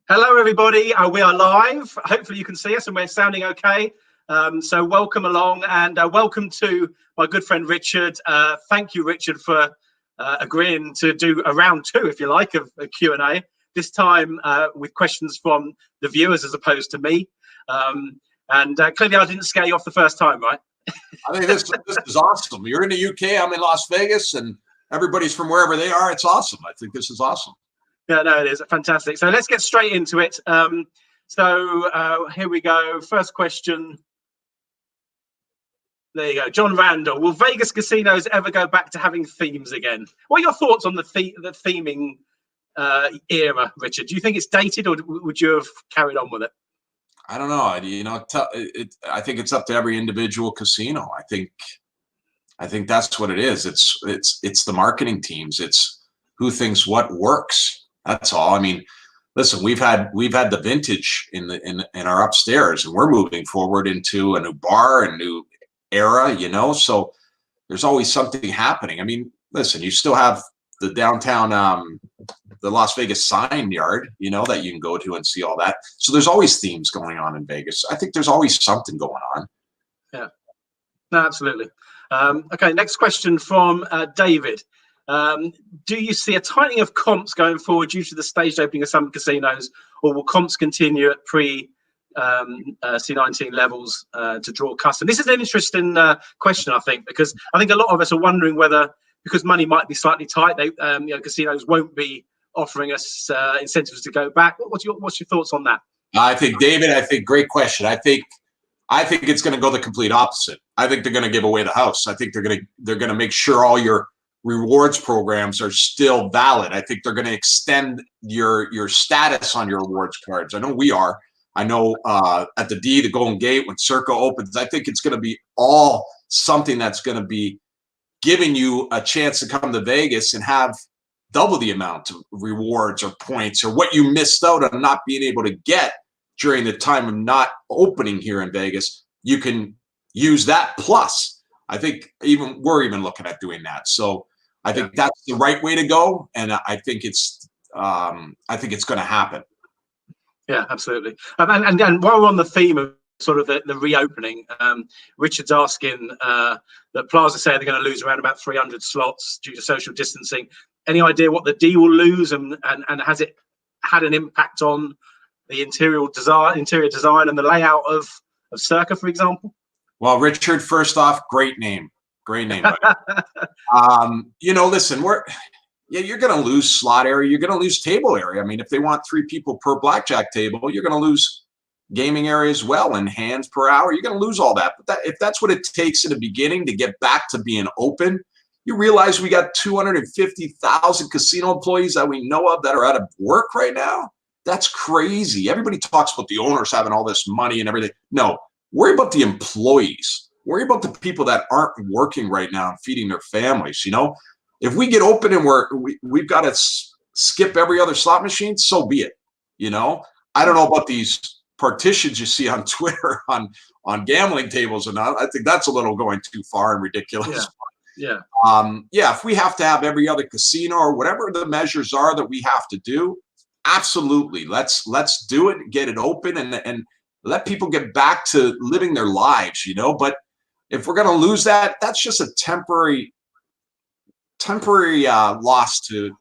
Hello, everybody. We are live. Hopefully you can see us and we're sounding okay. So welcome along and welcome to my good friend, Richard. Thank you, Richard, for agreeing to do a round two, if you like, of a Q&A, this time with questions from the viewers as opposed to me. Clearly I didn't scare you off the first time, right? I think this is awesome. You're in the UK, I'm in Las Vegas, and everybody's from wherever they are. It's awesome. I think this is awesome. Yeah, no, it is fantastic. So let's get straight into it. Here we go. First question. There you go. John Randall. Will Vegas casinos ever go back to having themes again? What are your thoughts on the theming era, Richard? Do you think it's dated, or would you have carried on with it? I don't know. You know, I think it's up to every individual casino. I think that's what it is. It's the marketing teams. It's who thinks what works. That's all. I mean, listen, we've had the vintage in our upstairs, and we're moving forward into a new bar, a new era, you know. So there's always something happening. I mean, listen, you still have the downtown, the Las Vegas sign yard, you know, that you can go to and see all that. So there's always themes going on in Vegas. I think there's always something going on. Yeah, no, absolutely. Okay, next question from David. Do you see a tightening of comps going forward due to the staged opening of some casinos, or will comps continue at C19 levels to draw custom? This is an interesting question, I think, because I think a lot of us are wondering whether, because money might be slightly tight, they, casinos won't be offering us incentives to go back. What's your thoughts on that? I think, David, great question. I think it's going to go the complete opposite. I think they're going to give away the house. I think they're going to make sure all your rewards programs are still valid. I think they're going to extend your status on your rewards cards. I know we are. I know at the Golden Gate, when Circa opens, I think it's going to be all something that's going to be giving you a chance to come to Vegas and have double the amount of rewards or points, or what you missed out on not being able to get during the time of not opening here in Vegas. You can use that plus. I think we're even looking at doing that. So I think that's the right way to go, and I think it's going to happen. Yeah, absolutely. And while we're on the theme of sort of the reopening, Richard's asking that Plaza say they're going to lose around about 300 slots due to social distancing. Any idea what the D will lose, and has it had an impact on the interior design and the layout of Circa, for example? Well, Richard, first off, great name. Great name. You know, listen, you're going to lose slot area. You're going to lose table area. I mean, if they want 3 people per blackjack table, you're going to lose gaming area as well, and hands per hour. You're going to lose all that. But if that's what it takes in the beginning to get back to being open, you realize we got 250,000 casino employees that we know of that are out of work right now. That's crazy. Everybody talks about the owners having all this money and everything. No, worry about the employees. Worry about the people that aren't working right now and feeding their families. You know, if we get open and we've got to skip every other slot machine, so be it. You know, I don't know about these partitions you see on Twitter on gambling tables or not. I think that's a little going too far and ridiculous. Yeah. If we have to have every other casino or whatever the measures are that we have to do, absolutely. Let's do it, get it open, and let people get back to living their lives, you know. But if we're going to lose that, that's just a temporary loss to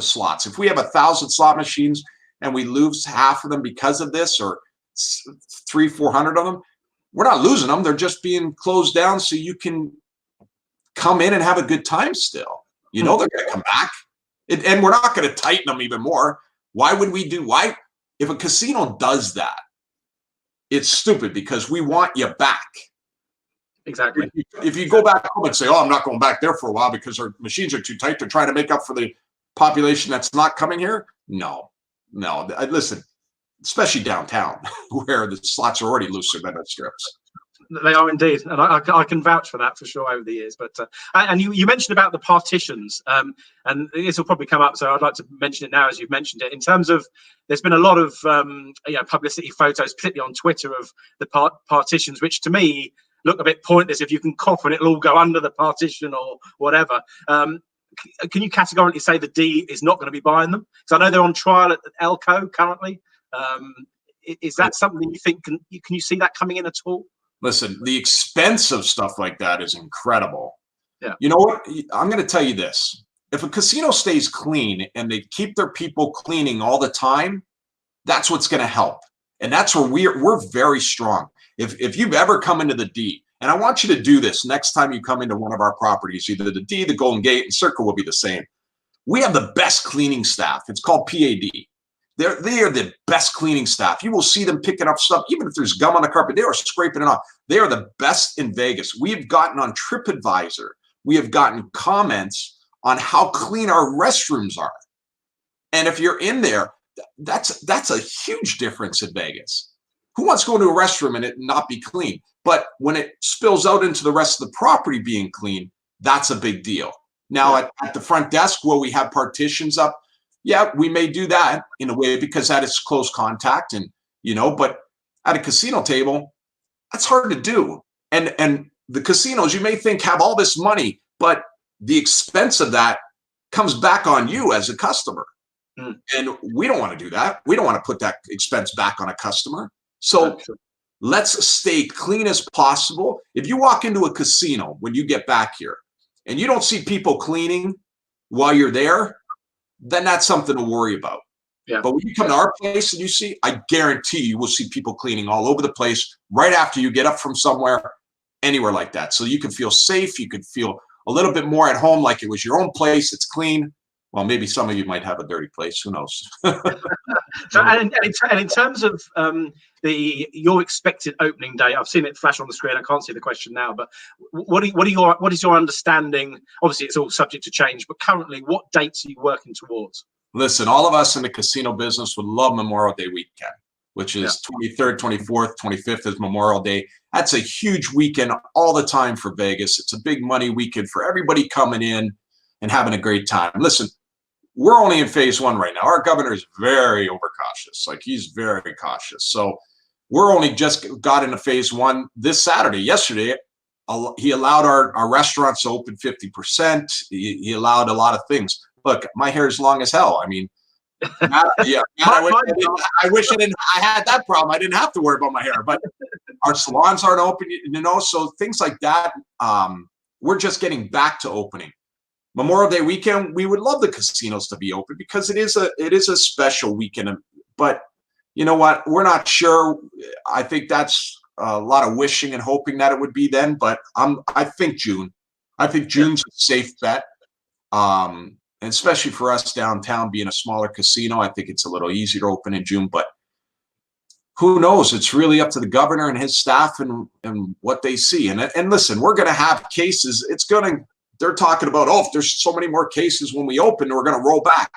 slots. If we have 1,000 slot machines and we lose half of them because of this, or 300-400 of them, we're not losing them. They're just being closed down so you can come in and have a good time still. You know, they're going to come back. And we're not going to tighten them even more. Why would we why? If a casino does that, it's stupid, because we want you back. Exactly. If you go back home and say, oh, I'm not going back there for a while because our machines are too tight, they're trying to make up for the population that's not coming here. No. Listen, especially downtown where the slots are already looser than the strips. They are indeed, and I can vouch for that for sure over the years. But and you mentioned about the partitions, and this will probably come up, so I'd like to mention it now as you've mentioned it. In terms of, there's been a lot of publicity photos, particularly on Twitter, of the partitions, which to me look a bit pointless. If you can cough and it'll all go under the partition or whatever. can you categorically say the D is not going to be buying them? Because I know they're on trial at Elko currently. Is that something you think, can you see that coming in at all? Listen, the expense of stuff like that is incredible. Yeah. You know what? I'm going to tell you this. If a casino stays clean and they keep their people cleaning all the time, that's what's going to help. And that's where we're very strong. If you've ever come into the D, and I want you to do this next time you come into one of our properties, either the D, the Golden Gate, and Circa will be the same. We have the best cleaning staff. It's called PAD. They are the best cleaning staff. You will see them picking up stuff, even if there's gum on the carpet, they are scraping it off. They are the best in Vegas. We have gotten on TripAdvisor. We have gotten comments on how clean our restrooms are. And if you're in there, that's a huge difference in Vegas. Who wants to go into a restroom and it not be clean? But when it spills out into the rest of the property being clean, that's a big deal. Now at the front desk where we have partitions up, yeah, we may do that in a way because that is close contact, and but at a casino table, that's hard to do. And the casinos, you may think, have all this money, but the expense of that comes back on you as a customer. And we don't want to do that. We don't want to put that expense back on a customer. So let's stay clean as possible. If you walk into a casino when you get back here and you don't see people cleaning while you're there, then that's something to worry about. Yeah. But when you come to our place and you see, I guarantee you will see people cleaning all over the place right after you get up from somewhere, anywhere like that. So you can feel safe. You can feel a little bit more at home, like it was your own place. It's clean. Well, maybe some of you might have a dirty place. Who knows? So, and in terms of your expected opening day, I've seen it flash on the screen. I can't see the question now, but what is your understanding? Obviously, it's all subject to change, but currently, what dates are you working towards? Listen, all of us in the casino business would love Memorial Day weekend, which is 23rd, 24th, 25th is Memorial Day. That's a huge weekend all the time for Vegas. It's a big money weekend for everybody coming in and having a great time. Listen, we're only in phase one right now. Our governor is very overcautious. Like, he's very cautious. So we're only just got into phase one this Saturday. Yesterday, he allowed our restaurants to open 50%. He allowed a lot of things. Look, my hair is long as hell. I mean, I wish I had that problem. I didn't have to worry about my hair, but our salons aren't open, so things like that. We're just getting back to opening. Memorial Day weekend, we would love the casinos to be open because it is a special weekend. But you know what? We're not sure. I think that's a lot of wishing and hoping that it would be then. But I think June. I think June's a safe bet. And especially for us downtown, being a smaller casino, I think it's a little easier to open in June. But who knows? It's really up to the governor and his staff and what they see. And listen, we're going to have cases. They're talking about, if there's so many more cases when we open, we're going to roll back.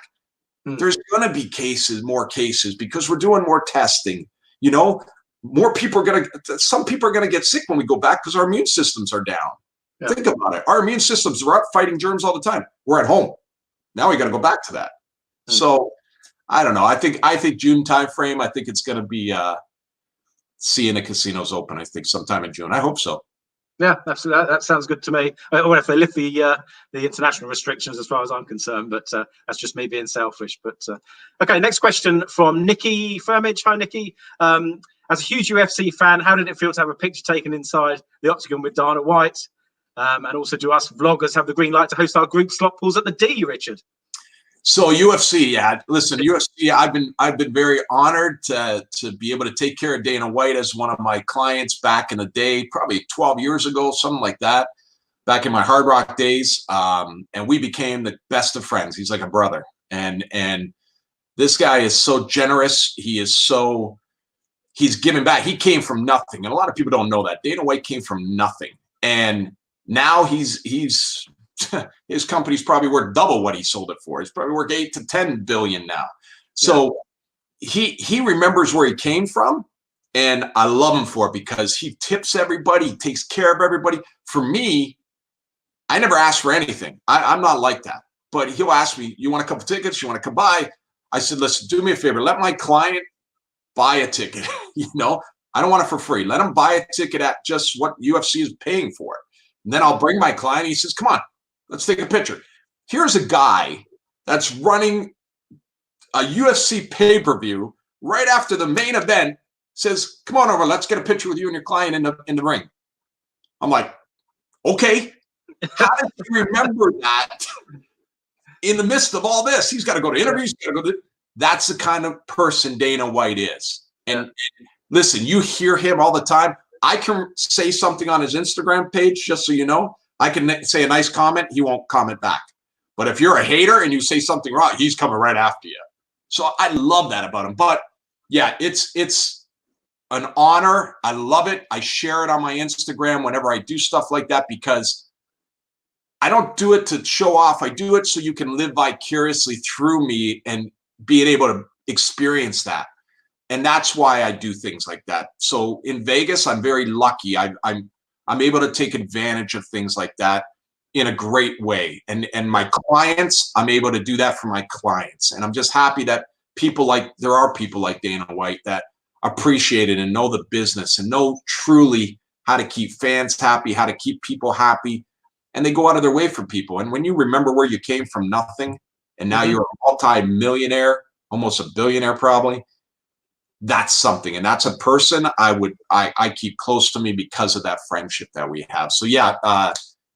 There's going to be more cases because we're doing more testing. More people some people are going to get sick when we go back because our immune systems are down. Yeah. Think about it. Our immune systems are up fighting germs all the time. We're at home. Now we got to go back to that. So I don't know. I think June timeframe. I think it's going to be seeing the casinos open. I think sometime in June. I hope so. Yeah, absolutely. That sounds good to me. Or if they lift the international restrictions, as far as I'm concerned, but that's just me being selfish. But okay, next question from Nikki Firmage. Hi, Nikki. As a huge UFC fan, how did it feel to have a picture taken inside the Octagon with Dana White? And also, do us vloggers have the green light to host our group slot pools at the D, Richard? So UFC, listen, UFC, I've been very honored to be able to take care of Dana White as one of my clients back in the day, probably 12 years ago, something like that, back in my Hard Rock days. And we became the best of friends. He's like a brother. And this guy is so generous. He's giving back. He came from nothing. And a lot of people don't know that. Dana White came from nothing. And now he's his company's probably worth double what he sold it for. It's probably worth 8 to 10 billion now. So he remembers where he came from, and I love him for it because he tips everybody, he takes care of everybody. For me, I never ask for anything. I'm not like that. But he'll ask me, you want a couple tickets? You want to come by? I said, listen, do me a favor. Let my client buy a ticket. I don't want it for free. Let him buy a ticket at just what UFC is paying for it. And then I'll bring my client. He says, come on. Let's take a picture. here's a guy that's running a UFC pay-per-view right after the main event, says, come on over, let's get a picture with you and your client in the ring. I'm like, okay, how did you remember that in the midst of all this? He's got to go to interviews. That's the kind of person Dana White is. And listen, you hear him all the time. I can say something on his Instagram page, just so you know. I can say a nice comment. He won't comment back. But if you're a hater and you say something wrong, he's coming right after you. So I love that about him. But yeah, it's an honor. I love it. I share it on my Instagram whenever I do stuff like that, because I don't do it to show off. I do it so you can live vicariously through me and being able to experience that. And that's why I do things like that. So in Vegas, I'm very lucky. I'm able to take advantage of things like that in a great way. And my clients, I'm able to do that for my clients. And I'm just happy that there are people like Dana White that appreciate it and know the business and know truly how to keep fans happy, how to keep people happy. And they go out of their way for people. And when you remember where you came from nothing, and now you're a multi-millionaire, almost a billionaire probably, that's something. And that's a person I keep close to me because of that friendship that we have. So yeah,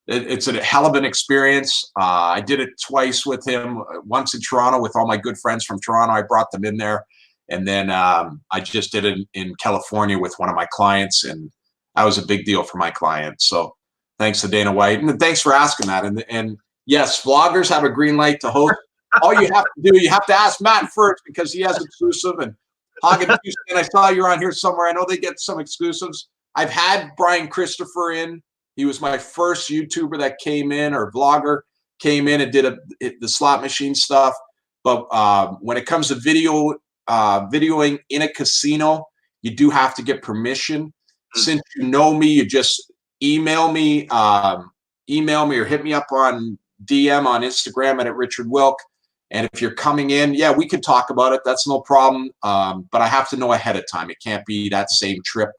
it's a hell of an experience. I did it twice with him, once in Toronto with all my good friends from Toronto. I brought them in there. And then I just did it in California with one of my clients. And that was a big deal for my clients. So thanks to Dana White. And thanks for asking that. And yes, vloggers have a green light to host. All you have to do, you have to ask Matt first, because he has exclusive. And Hagen Houston, I saw you're on here somewhere. I know they get some exclusives. I've had Brian Christopher in. He was my first YouTuber that came in, or vlogger came in and did the slot machine stuff. But when it comes to videoing in a casino, you do have to get permission. Since you know me, you just email me or hit me up on DM on Instagram at Richard Wilk. And if you're coming in, yeah, we could talk about it. That's no problem. But I have to know ahead of time. It can't be that same trip.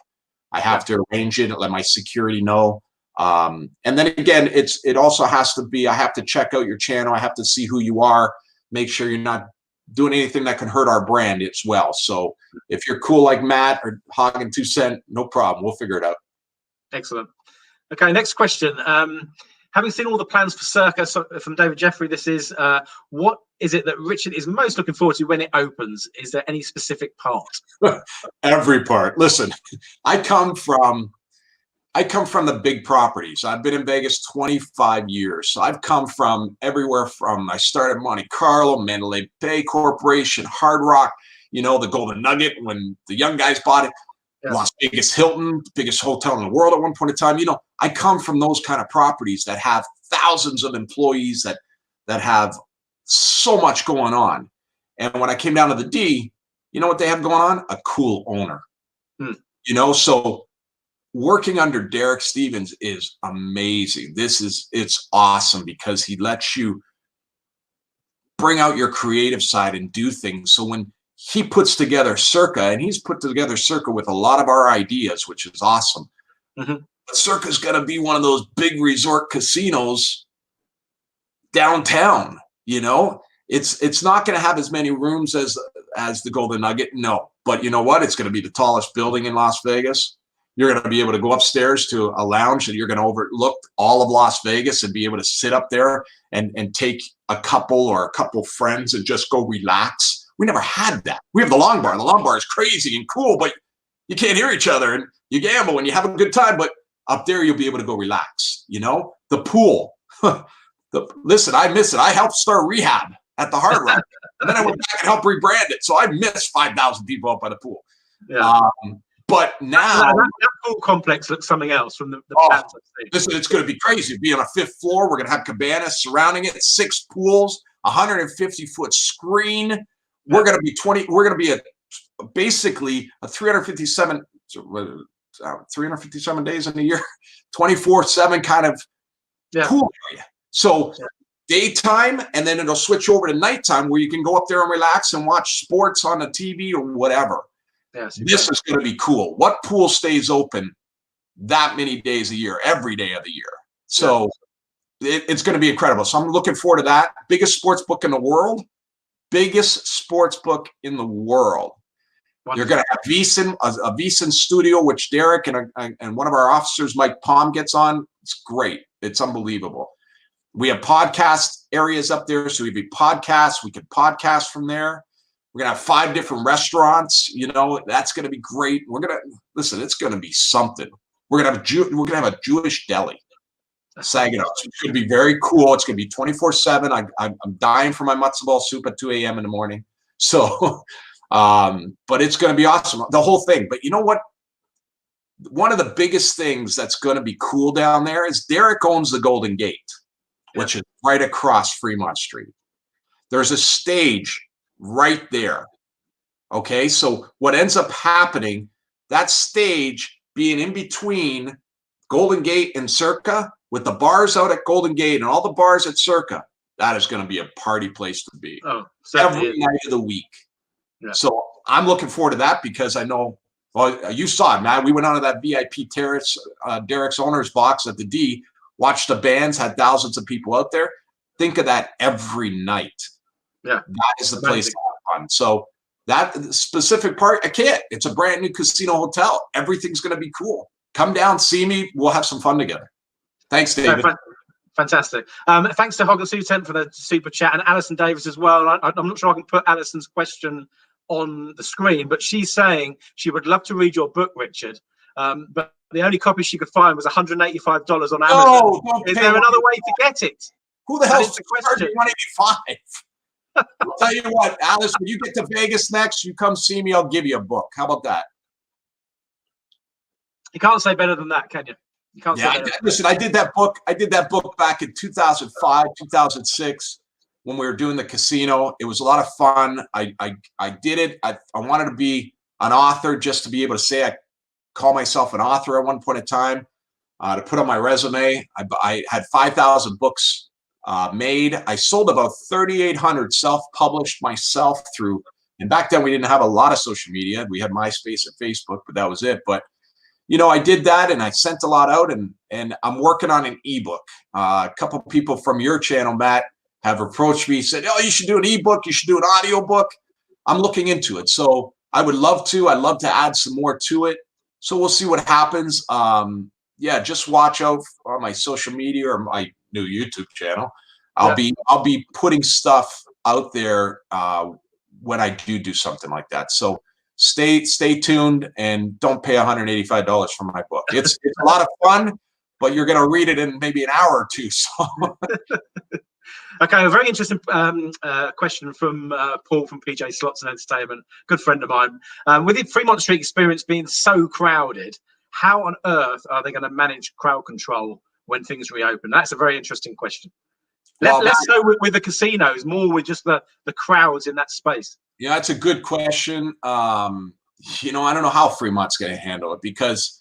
I have to arrange it, let my security know. And then again, it also has to be, I have to check out your channel. I have to see who you are, make sure you're not doing anything that can hurt our brand as well. So if you're cool like Matt or Hagen 2 Cent, no problem. We'll figure it out. Excellent. Okay, next question. Having seen all the plans for Circa from David Jeffrey, this is what is it that Richard is most looking forward to when it opens? Is there any specific part? Every part. Listen, I come from the big properties. I've been in Vegas 25 years. So I've come from everywhere from, I started Monte Carlo, Mandalay Bay Corporation, Hard Rock, the Golden Nugget when the young guys bought it. Yes. Las Vegas Hilton, biggest hotel in the world at one point in time. I come from those kind of properties that have thousands of employees that have so much going on. And when I came down to the D, you know what they have going on? A cool owner. So working under Derek Stevens is amazing. It's awesome because he lets you bring out your creative side and do things. So when he puts together Circa, and he's put together Circa with a lot of our ideas, which is awesome. But Circa's going to be one of those big resort casinos downtown. It's not going to have as many rooms as the Golden Nugget. No, but you know what? It's going to be the tallest building in Las Vegas. You're going to be able to go upstairs to a lounge and you're going to overlook all of Las Vegas and be able to sit up there and take a couple or a couple friends and just go relax. We never had that. We have the Long Bar. The Long Bar is crazy and cool, but you can't hear each other and you gamble and you have a good time. But up there, you'll be able to go relax. The pool. Listen, I miss it. I helped start rehab at the Hard Rock. And then I went back and helped rebrand it. So I miss 5,000 people up by the pool. Yeah. But now that pool complex looks something else from the plans I've seen. Listen, it's going to be crazy. It'll be on a 5th floor. We're going to have cabanas surrounding it, 6 pools, 150-foot screen. We're going to be basically a 357 days in a year, 24/7 kind of pool area. So daytime, and then it'll switch over to nighttime where you can go up there and relax and watch sports on the TV or whatever. Yes, this is going to be cool. What pool stays open that many days a year, every day of the year? So it's going to be incredible. So I'm looking forward to that. Biggest sports book in the world. Biggest sports book in the world. Wonderful. You're going to have a VEASAN studio, which Derek and one of our officers, Mike Palm, gets on. It's great. It's unbelievable. We have podcast areas up there, so we'd be podcasts. We could podcast from there. We're going to have 5 different restaurants. You know, that's going to be great. We're going to listen. It's going to be something. We're going to have a Jewish deli. Saginaw. It's going to be very cool. It's going to be 24/7. I'm dying for my matzo ball soup at 2 a.m. in the morning. So, but it's going to be awesome. The whole thing. But you know what? One of the biggest things that's going to be cool down there is Derek owns the Golden Gate, which is right across Fremont Street. There's a stage right there. Okay. So what ends up happening, that stage being in between Golden Gate and Circa, with the bars out at Golden Gate and all the bars at Circa, that is going to be a party place to be every night of the week. Yeah. So I'm looking forward to that because I know, well, you saw it, Matt. We went onto that VIP terrace, Derek's owner's box at the D, watched the bands, had thousands of people out there. Think of that every night. Yeah. That is the place to have fun. So that specific part, I can't. It's a brand new casino hotel. Everything's going to be cool. Come down, see me. We'll have some fun together. Thanks, David. Fantastic. Thanks to Hoggle210 for the super chat, and Alison Davis as well. I'm not sure I can put Alison's question on the screen, but she's saying she would love to read your book, Richard. But the only copy she could find was $185 on Amazon. No, is there another way to get it? Who the hell is the question? $185. I'll tell you what, Alice, when you get to Vegas next, you come see me. I'll give you a book. How about that? You can't say better than that, can you? Listen, I did that book. I did that book back in 2005, 2006 when we were doing the casino. It was a lot of fun. I did it. I wanted to be an author just to be able to say I call myself an author at one point in time, to put on my resume. I had 5,000 books made. I sold about 3,800 self-published myself through. And back then we didn't have a lot of social media. We had MySpace and Facebook, but that was it. But you know, I did that and I sent a lot out, and I'm working on an ebook. A couple of people from your channel, Matt, have approached me, said, "Oh, you should do an ebook. You should do an audio book." I'm looking into it. So I would love to. I'd love to add some more to it. So we'll see what happens. Yeah, just watch out on my social media or my new YouTube channel. I'll be putting stuff out there when I do something like that. So stay tuned and don't pay $185 for my book. It's a lot of fun, but you're going to read it in maybe an hour or two. So. Okay, a very interesting question from Paul from PJ Slots and Entertainment, good friend of mine. With the Fremont Street experience being so crowded, how on earth are they going to manage crowd control when things reopen? That's a very interesting question. Let's go with the casinos, more with just the crowds in that space. Yeah, that's a good question. You know, I don't know how Fremont's going to handle it because,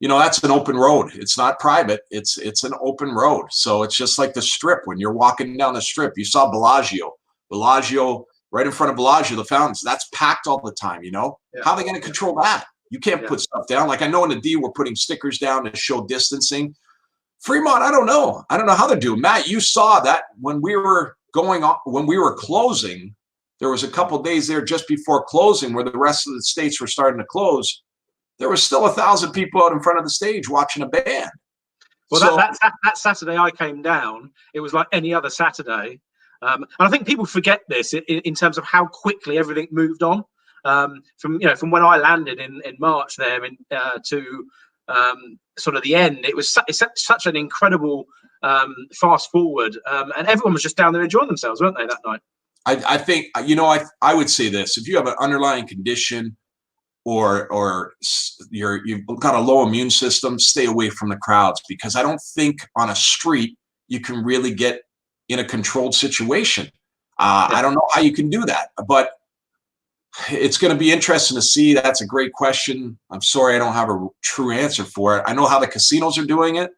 you know, that's an open road. It's not private. It's an open road. So it's just like the Strip. When you're walking down the Strip, you saw Bellagio, right in front of Bellagio, the fountains, that's packed all the time, you know? Yeah. How are they going to control that? You can't put stuff down. Like I know in the D, we're putting stickers down to show distancing. Fremont, I don't know. I don't know how they're doing. Matt, you saw that when we were closing, there was a couple of days there just before closing where the rest of the states were starting to close. There was still 1,000 people out in front of the stage watching a band. Well, so, that Saturday I came down, it was like any other Saturday. And I think people forget this in terms of how quickly everything moved on. From when I landed in March there to sort of the end, it's such an incredible fast forward. And everyone was just down there enjoying themselves, weren't they, that night? I think, you know, I would say this: if you have an underlying condition or you've got a low immune system, stay away from the crowds, because I don't think on a street you can really get in a controlled situation. I don't know how you can do that, but it's going to be interesting to see. That's a great question. I'm sorry I don't have a true answer for it. I know how the casinos are doing it,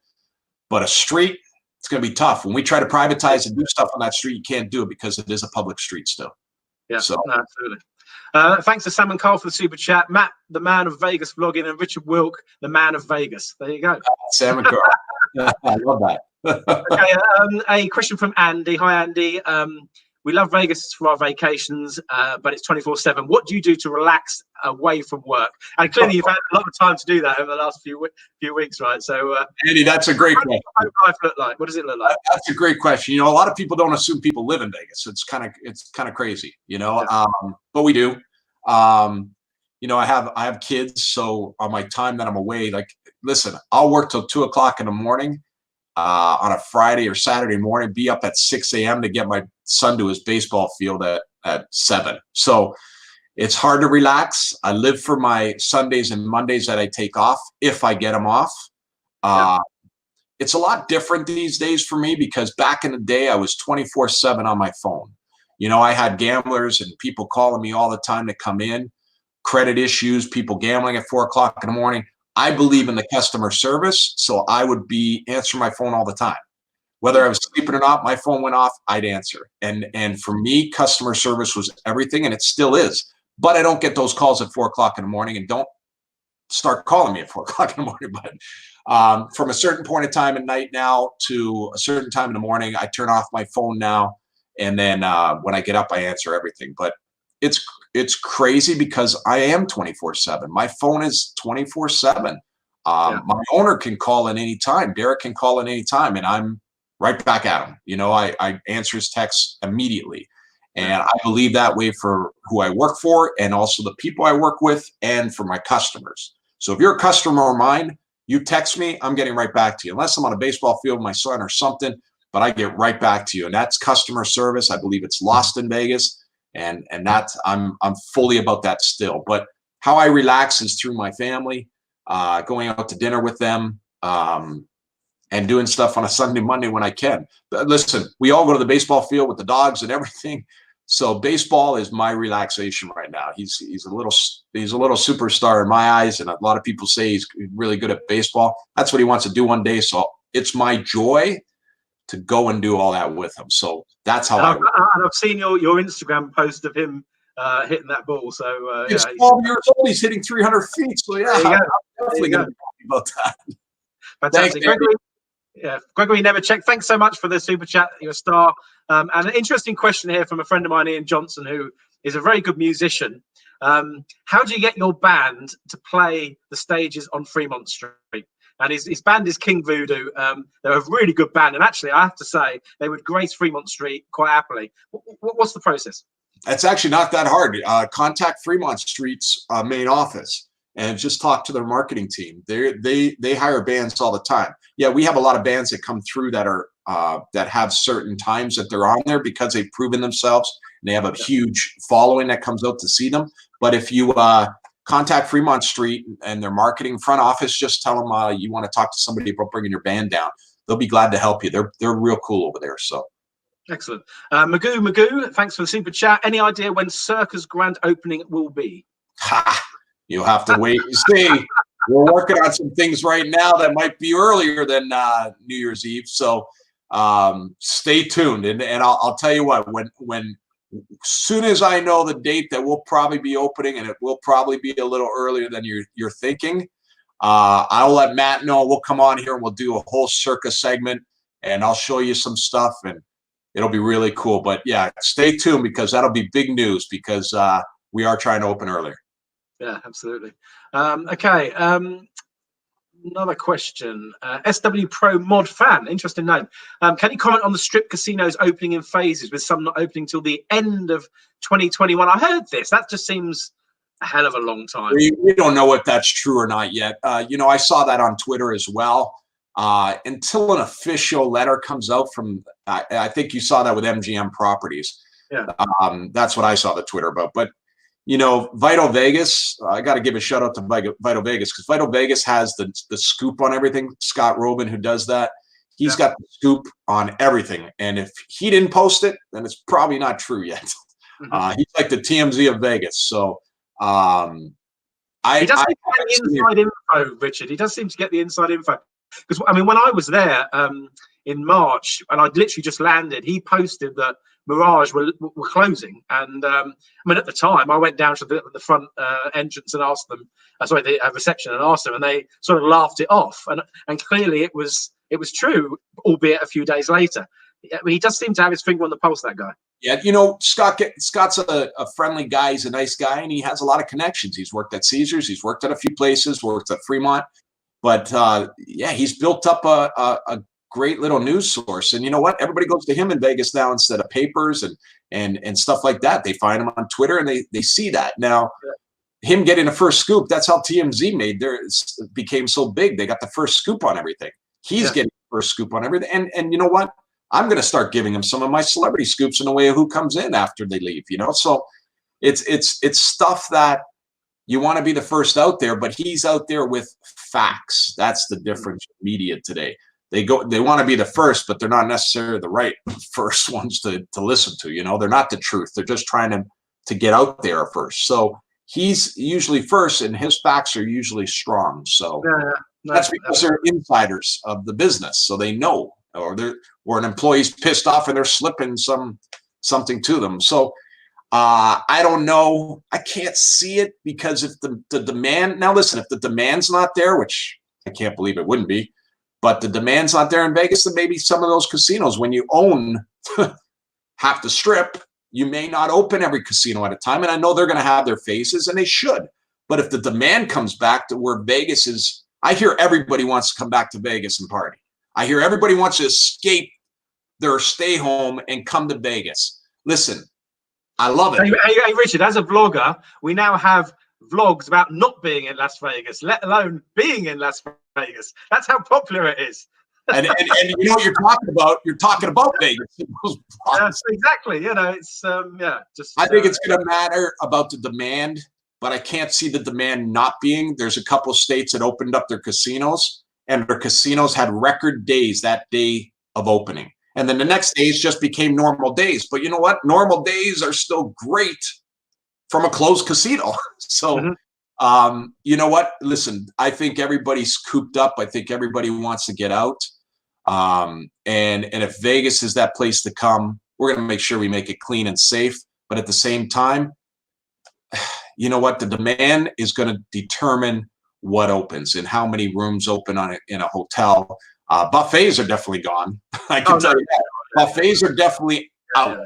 but a street, it's going to be tough. When we try to privatize and do stuff on that street, you can't do it because it is a public street still. Yeah, so. No, absolutely. Thanks to Sam and Carl for the super chat. Matt, the man of Vegas vlogging, and Richard Wilk, the man of Vegas. There you go. Sam and Carl. I love that. Okay, a question from Andy. Hi, Andy. We love Vegas for our vacations, but it's 24/7. What do you do to relax away from work? And clearly, you've had a lot of time to do that over the last few weeks, right? So, Andy, that's a great question. What does life look like? What does it look like? That's a great question. You know, a lot of people don't assume people live in Vegas. It's kind of crazy, you know. Yeah. But we do. You know, I have kids, so on my time that I'm away, like, listen, I'll work till 2 o'clock in the morning. On a Friday or Saturday morning, be up at 6 a.m. to get my son to his baseball field at 7. So it's hard to relax. I live for my Sundays and Mondays that I take off, if I get them off. It's a lot different these days for me, because back in the day, I was 24/7 on my phone. You know, I had gamblers and people calling me all the time to come in, credit issues, people gambling at 4 o'clock in the morning. I believe in the customer service, so I would be answering my phone all the time. Whether I was sleeping or not, my phone went off, I'd answer. And for me, customer service was everything, and it still is. But I don't get those calls at 4 o'clock in the morning, and don't start calling me at 4 o'clock in the morning. But from a certain point of time at night now to a certain time in the morning, I turn off my phone now, and then when I get up, I answer everything. But it's crazy because I am 24/7. My phone is 24/7. My owner can call at any time. Derek can call at any time, and I'm right back at him. You know, I answer his texts immediately. And I believe that way for who I work for, and also the people I work with, and for my customers. So if you're a customer of mine, you text me, I'm getting right back to you. Unless I'm on a baseball field with my son or something, but I get right back to you. And that's customer service. I believe it's lost in Vegas. And that's, I'm fully about that still. But how I relax is through my family, going out to dinner with them, and doing stuff on a Sunday, Monday when I can. But listen, we all go to the baseball field with the dogs and everything. So baseball is my relaxation right now. He's a little superstar in my eyes, and a lot of people say he's really good at baseball. That's what he wants to do one day. So it's my joy to go and do all that with him. So that's how and I've seen your Instagram post of him hitting that ball. So he's 12 years old. He's hitting 300 feet. So yeah, I'm definitely going to be talking about that. Fantastic. Gregory never checked. Thanks so much for the super chat. You're a star. And an interesting question here from a friend of mine, Ian Johnson, who is a very good musician. How do you get your band to play the stages on Fremont Street? And his band is King Voodoo. They're a really good band. And actually, I have to say, they would grace Fremont Street quite happily. What's the process? It's actually not that hard. Contact Fremont Street's main office and just talk to their marketing team. They hire bands all the time. Yeah, we have a lot of bands that come through that are that have certain times that they're on there because they've proven themselves. And they have a huge following that comes out to see them. But if you contact Fremont Street and their marketing front office, just tell them you want to talk to somebody about bringing your band down. They'll be glad to help you. They're real cool over there. So excellent. Magoo, thanks for the super chat. Any idea when Circa's grand opening will be? You'll have to wait and see. We're working on some things right now that might be earlier than New Year's Eve. So stay tuned. And I'll tell you what, when soon as I know the date that we'll probably be opening, and it will probably be a little earlier than you're thinking, I'll let Matt know. We'll come on here and we'll do a whole Circa segment, and I'll show you some stuff, and it'll be really cool. But yeah, stay tuned, because that'll be big news, because we are trying to open earlier. Yeah, absolutely. Okay. Another question. SW Pro Mod Fan, interesting name. Can you comment on the strip casinos opening in phases, with some not opening till the end of 2021? I heard this. That just seems a hell of a long time. We don't know if that's true or not yet. You know, I saw that on Twitter as well. Until an official letter comes out from, I think you saw that with MGM Properties. Yeah. That's what I saw the Twitter about. But you know, Vital Vegas, I got to give a shout out to Vital Vegas, because Vital Vegas has the scoop on everything. Scott Robin, who does that, he's got the scoop on everything. And if he didn't post it, then it's probably not true yet. He's like the TMZ of Vegas. So he does seem to get the inside info, Richard. He does seem to get the inside info. Because, I mean, when I was there in March, and I'd literally just landed, he posted that Mirage were closing, and I mean, at the time, I went down to the front entrance and asked them, the reception, and asked them, and they sort of laughed it off. And clearly, it was it was true, albeit a few days later. He does seem to have his finger on the pulse, that guy. Yeah, Scott's a friendly guy. He's a nice guy, and he has a lot of connections. He's worked at Caesars. He's worked at a few places, worked at Fremont. But, yeah, he's built up a great little news source. And you know what? Everybody goes to him in Vegas now instead of papers and stuff like that. They find him on Twitter, and they see that. Now, him getting the first scoop, that's how TMZ became so big. They got the first scoop on everything. He's getting the first scoop on everything. And you know what? I'm going to start giving him some of my celebrity scoops in the way of who comes in after they leave, So it's stuff that you want to be the first out there, but he's out there with facts. That's the difference with media today. They want to be the first, but they're not necessarily the right first ones to listen to. They're not the truth. They're just trying to get out there first. So he's usually first, and his facts are usually strong. So that's because they're insiders of the business, so they know. Or an employee's pissed off and they're slipping something to them. So I don't know. I can't see it because if the demand, now listen, if the demand's not there, which I can't believe it wouldn't be, but the demand's not there in Vegas, then maybe some of those casinos, when you own half the strip, you may not open every casino at a time. And I know they're going to have their faces, and they should. But if the demand comes back to where Vegas is, I hear everybody wants to come back to Vegas and party. I hear everybody wants to escape their stay home and come to Vegas. Listen, I love it. Hey, Richard, as a vlogger, we now have vlogs about not being in Las Vegas, let alone being in Las Vegas. That's how popular it is. and you know what you're talking about Vegas. Yes, exactly. It's just. I think it's going to matter about the demand, but I can't see the demand not being. There's a couple of states that opened up their casinos, and their casinos had record days that day of opening. And then the next days just became normal days. But you know what? Normal days are still great from a closed casino. So, you know what? Listen, I think everybody's cooped up. I think everybody wants to get out. And if Vegas is that place to come, we're going to make sure we make it clean and safe. But at the same time, you know what? The demand is going to determine what opens and how many rooms open in a hotel. Buffets are definitely gone. I can tell you that. Buffets are definitely out.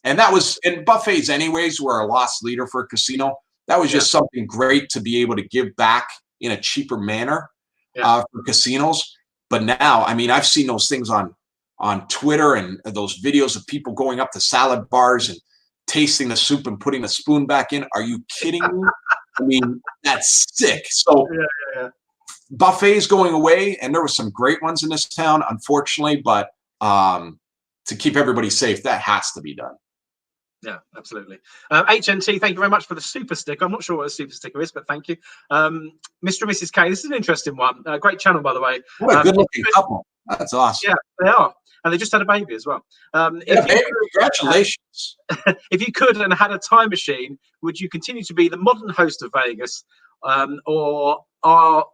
And buffets anyways were a lost leader for a casino. That was just something great to be able to give back in a cheaper manner for casinos. But now, I mean, I've seen those things on Twitter and those videos of people going up to salad bars and tasting the soup and putting the spoon back in. Are you kidding me? I mean, that's sick. So buffets going away, and there were some great ones in this town, unfortunately, but to keep everybody safe, that has to be done. Yeah, absolutely. HNT, thank you very much for the super sticker. I'm not sure what a super sticker is, but thank you. Mr. and Mrs. K, this is an interesting one. Great channel, by the way. What a good-looking couple. That's awesome. Yeah, they are. And they just had a baby as well. Congratulations. If you could and had a time machine, would you continue to be the modern host of Vegas, or are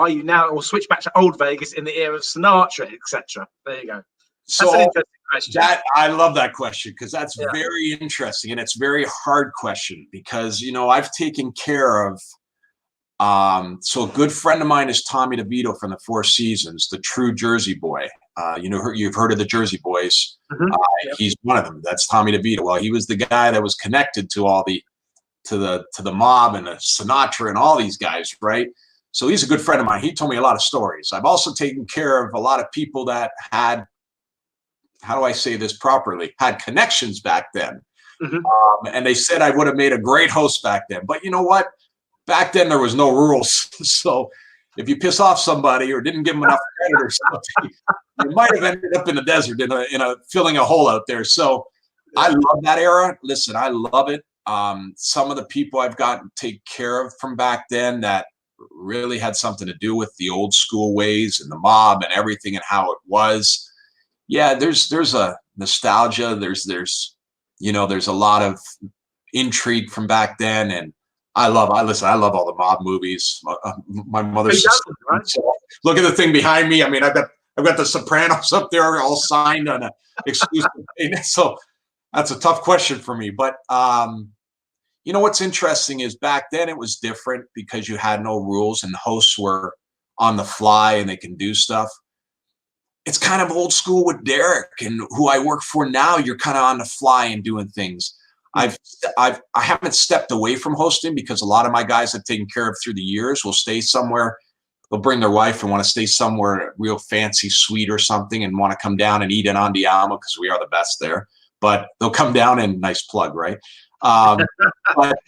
you now, or switch back to old Vegas in the era of Sinatra, etc.? There you go. That's an interesting question. I love that question because that's very interesting, and it's a very hard question because I've taken care of. So a good friend of mine is Tommy DeVito from the Four Seasons, the true Jersey boy. You've heard of the Jersey Boys. He's one of them. That's Tommy DeVito. Well, he was the guy that was connected to all to the mob and the Sinatra and all these guys, right? So he's a good friend of mine. He told me a lot of stories. I've also taken care of a lot of people that had, how do I say this properly, had connections back then. And they said I would have made a great host back then. But you know what? Back then there was no rules. So if you piss off somebody or didn't give them enough credit or something, you might have ended up in the desert in a filling a hole out there. So I love that era. Listen, I love it. Some of the people I've gotten to take care of from back then that really had something to do with the old school ways and the mob and everything and how it was. Yeah, there's a nostalgia. There's a lot of intrigue from back then, and I love all the mob movies. My mother's right? So look at the thing behind me. I mean, I've got the Sopranos up there all signed on an exclusive. So that's a tough question for me. But what's interesting is back then it was different because you had no rules and hosts were on the fly and they can do stuff. it's kind of old school with Derek and who I work for now. You're kind of on the fly and doing things. I haven't stepped away from hosting because a lot of my guys I've taken care of through the years will stay somewhere. They'll bring their wife and want to stay somewhere real fancy suite or something and want to come down and eat in Andiamo because we are the best there. But they'll come down and nice plug, right? But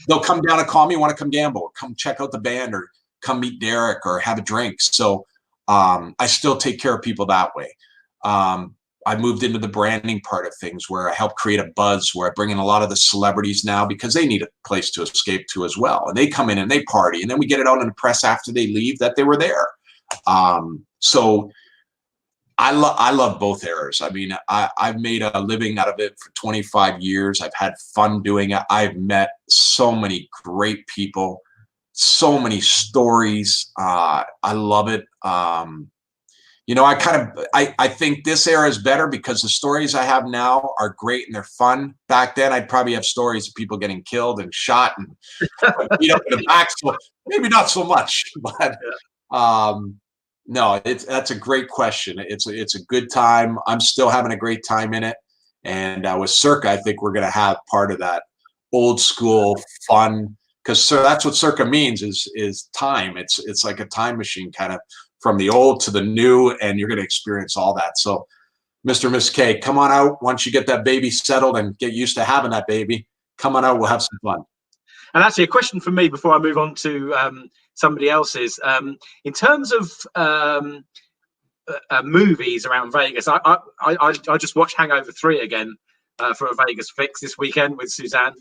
they'll come down and call me, want to come gamble or come check out the band or come meet Derek or have a drink. So I still take care of people that way. I moved into the branding part of things where I help create a buzz, where I bring in a lot of the celebrities now because they need a place to escape to as well. And they come in and they party, and then we get it out in the press after they leave that they were there. So I love both eras. I mean, I've made a living out of it for 25 years. I've had fun doing it. I've met so many great people, so many stories. I love it. You know, I think this era is better because the stories I have now are great and they're fun. Back then, I'd probably have stories of people getting killed and shot and beat up in the back. So maybe not so much, but no, that's a great question. It's a good time. I'm still having a great time in it. And with Circa, I think we're going to have part of that old school fun, because that's what Circa means is time. It's like a time machine, kind of from the old to the new, and you're going to experience all that. So Mr. and Miss K, come on out once you get that baby settled and get used to having that baby. Come on out, we'll have some fun. And actually, a question for me before I move on to somebody else's. In terms of movies around Vegas, I just watched Hangover 3 again for a Vegas fix this weekend with Suzanne.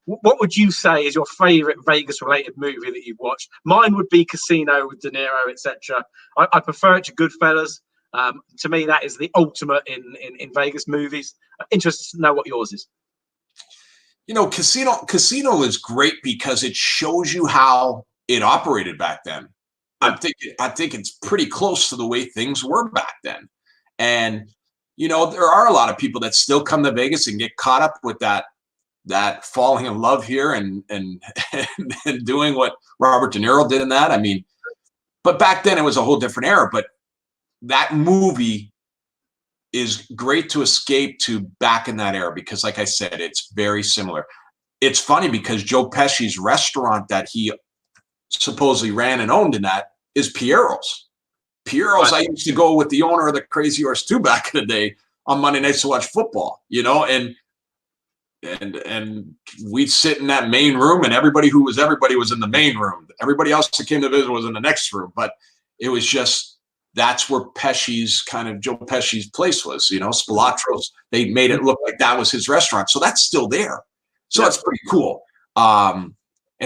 What would you say is your favorite Vegas-related movie that you've watched? Mine would be Casino with De Niro, etc. I prefer it to Goodfellas. To me, that is the ultimate in Vegas movies. Interested to know what yours is. You know, Casino is great because it shows you how it operated back then. I think it's pretty close to the way things were back then. And you know, there are a lot of people that still come to Vegas and get caught up with that falling in love here and doing what Robert De Niro did in that. I mean, but back then it was a whole different era. But that movie is great to escape to back in that era because, like I said, it's very similar. It's funny because Joe Pesci's restaurant that he supposedly ran and owned in that is Piero's. Piero's, I used to go with the owner of the Crazy Horse 2 back in the day on Monday nights to watch football, you know, and we'd sit in that main room and everybody was in the main room. Everybody else that came to visit was in the next room. But it was just, that's where Joe Pesci's place was, you know, Spilatro's. They made it look like that was his restaurant. So that's still there. So it's pretty cool. And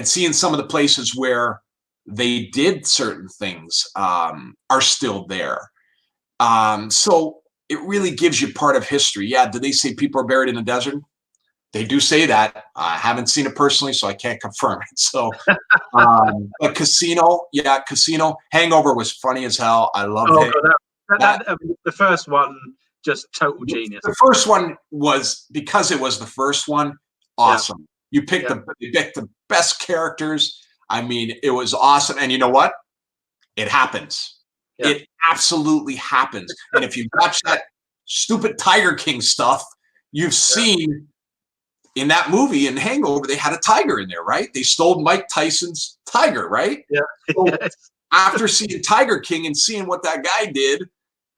seeing some of the places where they did certain things are still there. So it really gives you part of history. Yeah, do they say people are buried in the desert? They do say that. I haven't seen it personally, so I can't confirm it. So, but Casino. Hangover was funny as hell. I loved it. The first one, just total genius. The first one was, because it was the first one, awesome. Yeah. You picked the best characters. I mean, it was awesome. And you know what? It happens. Yeah. It absolutely happens. And if you watch that stupid Tiger King stuff, you've seen in that movie in Hangover, they had a tiger in there, right? They stole Mike Tyson's tiger, right? Yeah. So after seeing Tiger King and seeing what that guy did,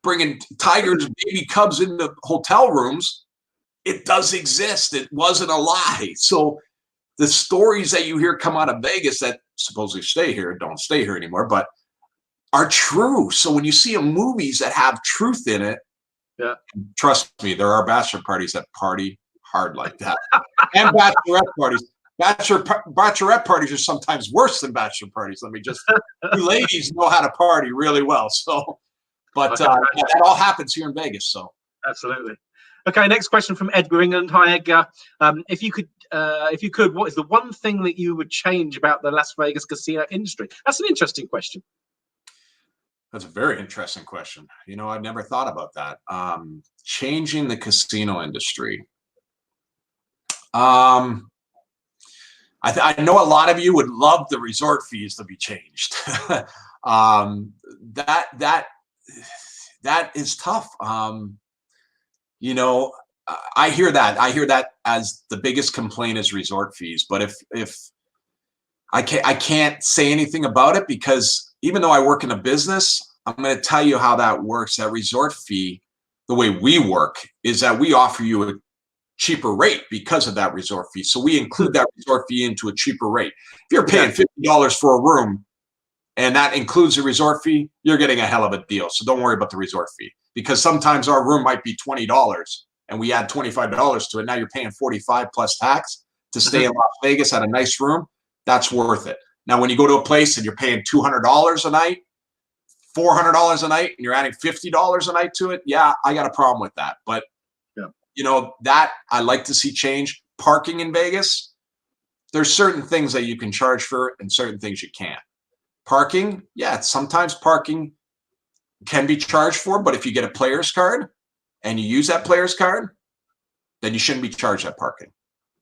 bringing tigers, baby cubs into hotel rooms, it does exist. It wasn't a lie. So the stories that you hear come out of Vegas that supposedly don't stay here anymore, but are true. So when you see movies that have truth in it, trust me, there are bachelor parties that party hard like that. And bachelorette parties. Bachelorette parties are sometimes worse than bachelor parties. Let me just, you ladies know how to party really well. So, but that all happens here in Vegas. So absolutely. Okay, next question from Edgar England. Hi, Edgar. If you could, what is the one thing that you would change about the Las Vegas casino industry? That's an interesting question. That's a very interesting question. You know, I've never thought about that. Changing the casino industry. I know a lot of you would love the resort fees to be changed. that is tough. You know, I hear that as the biggest complaint is resort fees. But if I can't say anything about it, because even though I work in a business, I'm going to tell you how that works. That resort fee, the way we work, is that we offer you a cheaper rate because of that resort fee. So we include that resort fee into a cheaper rate. If you're paying $50 for a room and that includes the resort fee, you're getting a hell of a deal. So don't worry about the resort fee, because sometimes our room might be $20 and we add $25 to it. Now you're paying $45 plus tax to stay in Las Vegas at a nice room. That's worth it. Now, when you go to a place and you're paying $200 a night, $400 a night, and you're adding $50 a night to it, yeah, I got a problem with that. But you know, that I like to see change. Parking in Vegas, there's certain things that you can charge for and certain things you can't. Parking, yeah, sometimes parking can be charged for, but if you get a player's card and you use that player's card, then you shouldn't be charged that parking.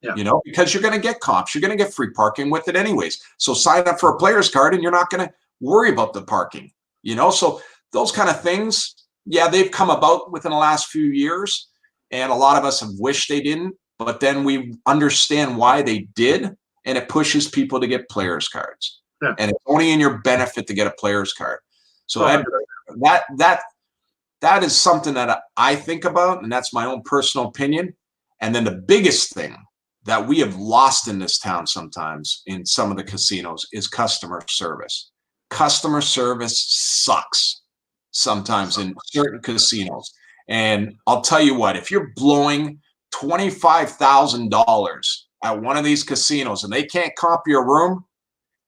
Yeah. You know, because you're going to get comps, you're going to get free parking with it anyways. So sign up for a player's card and you're not going to worry about the parking, you know? So those kind of things, yeah, they've come about within the last few years. And a lot of us have wished they didn't, but then we understand why they did, and it pushes people to get players cards. Yeah. And it's only in your benefit to get a players card. So that is something that I think about, and that's my own personal opinion. And then the biggest thing that we have lost in this town sometimes in some of the casinos is customer service. Customer service sucks sometimes in certain casinos. And I'll tell you what, if you're blowing $25,000 at one of these casinos and they can't comp your room,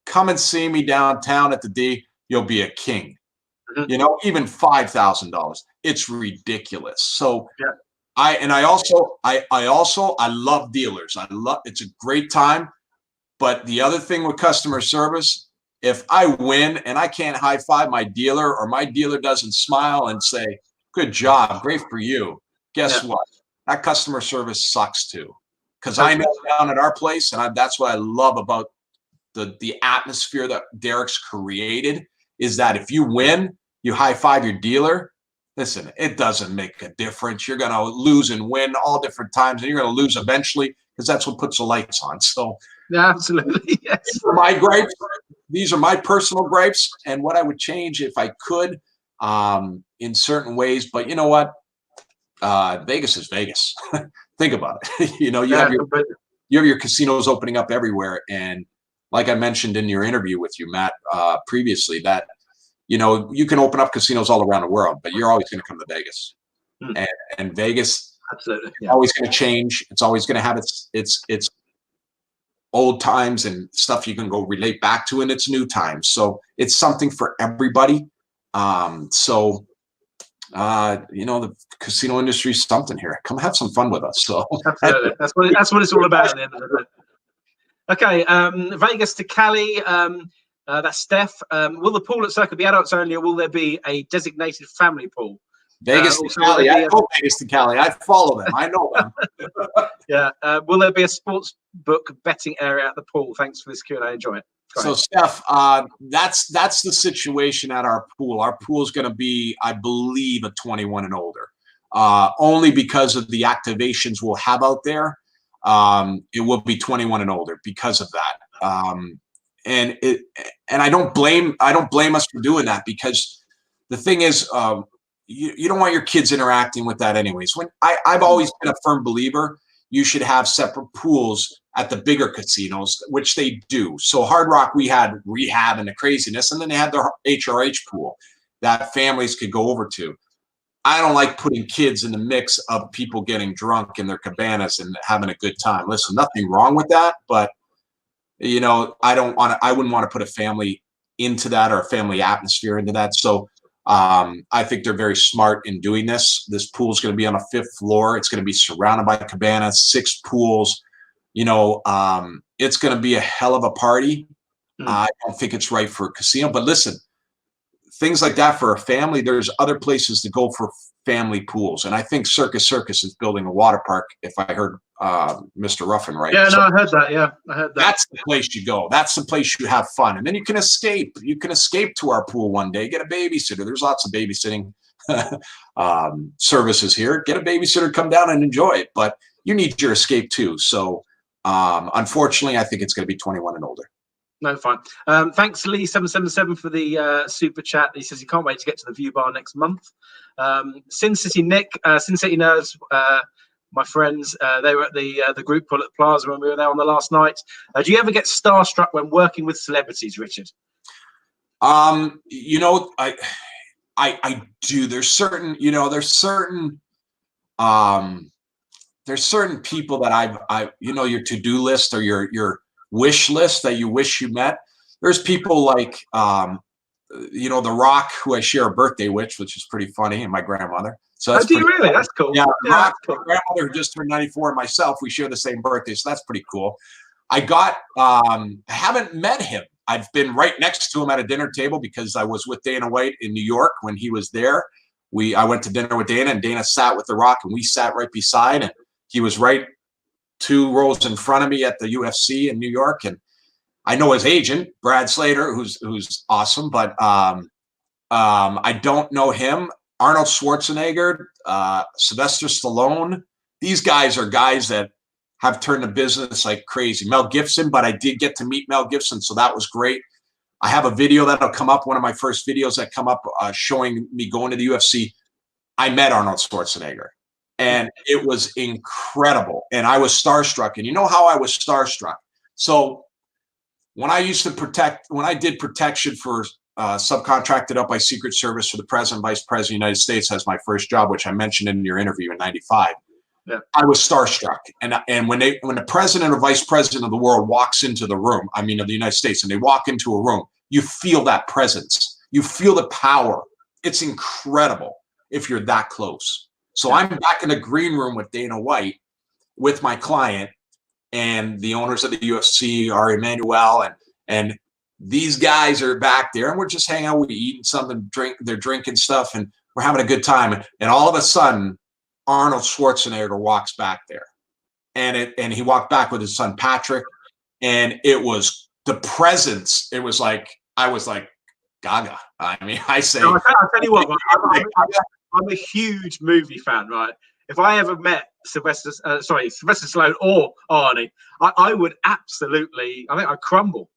come and see me downtown at the D. You'll be a king. You know, even $5,000. It's ridiculous. So I love dealers. It's a great time. But the other thing with customer service, if I win and I can't high five my dealer, or my dealer doesn't smile and say, good job, great for you, guess what? That customer service sucks too. Because I know down at our place, and that's what I love about the atmosphere that Derek's created, is that if you win, you high five your dealer. Listen, it doesn't make a difference. You're going to lose and win all different times, and you're going to lose eventually, because that's what puts the lights on. So, yeah, absolutely. Yes. These are my gripes. These are my personal gripes, and what I would change if I could, in certain ways. But you know what? Vegas is Vegas. Think about it. You know, you have your casinos opening up everywhere, and like I mentioned in your interview with you, Matt, previously, that you know, you can open up casinos all around the world, but you're always going to come to Vegas. And Vegas is always going to change. It's always going to have its old times and stuff you can go relate back to in its new times. So it's something for everybody. You know, the casino industry is something here. Come have some fun with us. So absolutely. That's what it's all about at the end of the day. Okay, Vegas to Cali. That's Steph. Will the pool at Circa be adults only, or will there be a designated family pool? Vegas to Cali. I know Vegas to Cali. I follow them. I know them. Will there be a sports book betting area at the pool? Thanks for this Q&A. Enjoy it. So, Steph, that's the situation at our pool. Our pool is going to be, I believe, a 21 and older, only because of the activations we'll have out there. It will be 21 and older because of that. And I don't blame us for doing that, because the thing is, you don't want your kids interacting with that anyways. I've always been a firm believer you should have separate pools at the bigger casinos, which they do. So Hard Rock, we had rehab and the craziness, and then they had their HRH pool that families could go over to. I don't like putting kids in the mix of people getting drunk in their cabanas and having a good time. Listen, nothing wrong with that, but you know, I wouldn't want to put a family into that, or a family atmosphere into that. So I think they're very smart in doing this. This pool is going to be on a 5th floor. It's going to be surrounded by cabanas, 6 pools. You know, it's going to be a hell of a party. I don't think it's right for a casino, but listen, things like that for a family, there's other places to go for family pools. And I think Circus is building a water park, if I heard Mr. Ruffin right. Yeah, so no, I heard that. Yeah, I heard that. That's the place you go. That's the place you have fun. And then you can escape. You can escape to our pool one day, get a babysitter. There's lots of babysitting services here. Get a babysitter, come down and enjoy it. But you need your escape too. So unfortunately, I think it's going to be 21 and older. No, fine. Thanks, Lee777 for the super chat. He says he can't wait to get to the View Bar next month. Sin City Nick, Sin City Nerds, my friends, they were at the group pull at the Plaza when we were there on the last night. Do you ever get starstruck when working with celebrities, Richard? You know, I do. There's certain people that you know, your to-do list or your wish list that you wish you met. There's people like, you know, The Rock, who I share a birthday with, which is pretty funny, and my grandmother. So that's do you really? Cool. That's cool. Yeah, Rock, cool. My grandmother, who just turned 94, and myself, we share the same birthday, so that's pretty cool. I haven't met him. I've been right next to him at a dinner table because I was with Dana White in New York when he was there. I went to dinner with Dana, and Dana sat with The Rock, and we sat right beside, and he was right 2 rows in front of me at the UFC in New York. And I know his agent, Brad Slater, who's awesome, but I don't know him. Arnold Schwarzenegger, Sylvester Stallone. These guys are guys that have turned the business like crazy. Mel Gibson, but I did get to meet Mel Gibson, so that was great. I have a video that'll come up, one of my first videos that come up showing me going to the UFC. I met Arnold Schwarzenegger, and it was incredible, and I was starstruck. And you know how I was starstruck? So when I did protection for subcontracted up by Secret Service for the President, Vice President of the United States as my first job, which I mentioned in your interview in '95. Yeah. I was starstruck, and when the president or vice president of the world walks into the room, I mean of the United States, and they walk into a room, you feel that presence, you feel the power. It's incredible if you're that close. So I'm back in the green room with Dana White, with my client, and the owners of the UFC, Ari Emanuel, and these guys are back there, and we're just hanging out, we're eating something, they're drinking stuff, and we're having a good time. And all of a sudden, Arnold Schwarzenegger walks back there, and he walked back with his son Patrick, and it was the presence. It was like I was like gaga. I mean, I say. No, I'll tell you what, I'm a huge movie fan, right? If I ever met Sylvester Stallone or Arnie, I would absolutely. I think I'd crumble.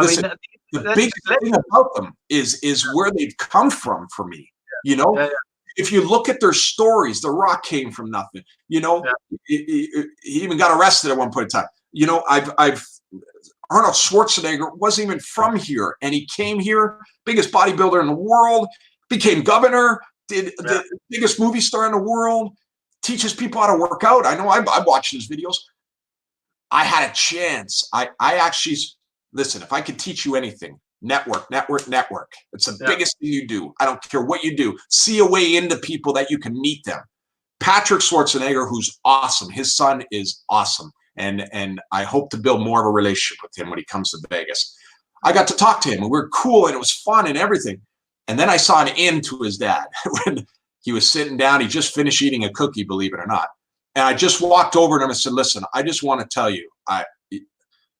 Listen, the big thing about them is where they've come from for me. You know. Yeah. If you look at their stories, The Rock came from nothing. You know, he even got arrested at one point in time. You know, Arnold Schwarzenegger wasn't even from here, and he came here, biggest bodybuilder in the world, became governor, did the biggest movie star in the world, teaches people how to work out. I know I watched his videos. I had a chance. I actually, listen, if I could teach you anything, network. It's the biggest thing you do. I don't care what you do. See a way into people that you can meet them. Patrick Schwarzenegger, who's awesome. His son is awesome. And I hope to build more of a relationship with him when he comes to Vegas. I got to talk to him, and we were cool, and it was fun and everything. And then I saw an end to his dad when he was sitting down. He just finished eating a cookie, believe it or not. And I just walked over to him and said, listen, I just want to tell you,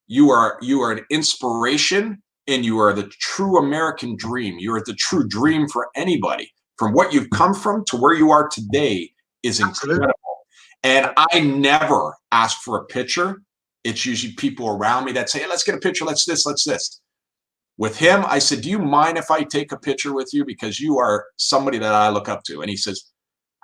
you are an inspiration. And you are the true American dream. You are the true dream for anybody. From what you've come from to where you are today is incredible. And I never ask for a picture. It's usually people around me that say, hey, let's get a picture. Let's this. With him, I said, do you mind if I take a picture with you? Because you are somebody that I look up to. And he says,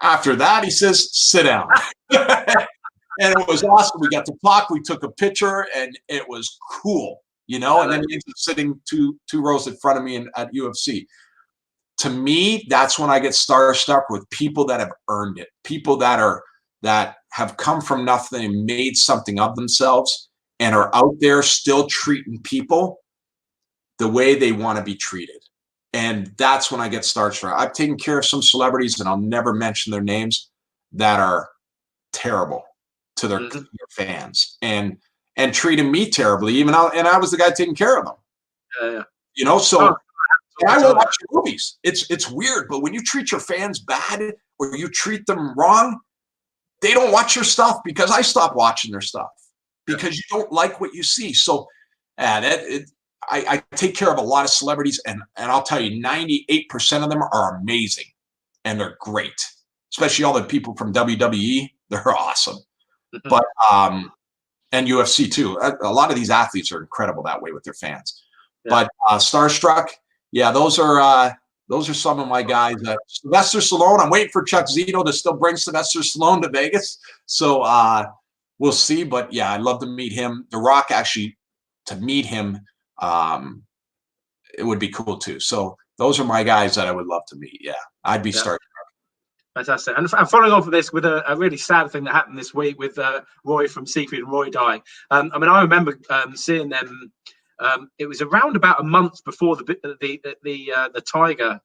after that, he says, sit down. And it was awesome. We got to talk. We took a picture, and it was cool. You know, and then he's sitting two rows in front of me at UFC. To me, that's when I get starstruck with people that have earned it, people that have come from nothing and made something of themselves and are out there still treating people the way they want to be treated. And that's when I get starstruck. I've taken care of some celebrities, and I'll never mention their names, that are terrible to their fans and treating me terribly, and I was the guy taking care of them. Yeah. You know, so I will watch your movies. It's weird, but when you treat your fans bad or you treat them wrong, they don't watch your stuff, because I stopped watching their stuff because you don't like what you see. So I take care of a lot of celebrities, and I'll tell you, 98% of them are amazing. and they're great, especially all the people from WWE. They're awesome. Mhm. But and UFC too. A lot of these athletes are incredible that way with their fans. Yeah. But Starstruck, yeah, those are some of my guys. Sylvester Stallone. I'm waiting for Chuck Zito to still bring Sylvester Stallone to Vegas. So we'll see. But yeah, I'd love to meet him. The Rock, actually, to meet him, it would be cool too. So those are my guys that I would love to meet. Yeah, I'd be starting. Fantastic. And following on from this with a really sad thing that happened this week with Roy from Seafood and Roy dying. I mean, I remember seeing them. It was around about a month before the Tiger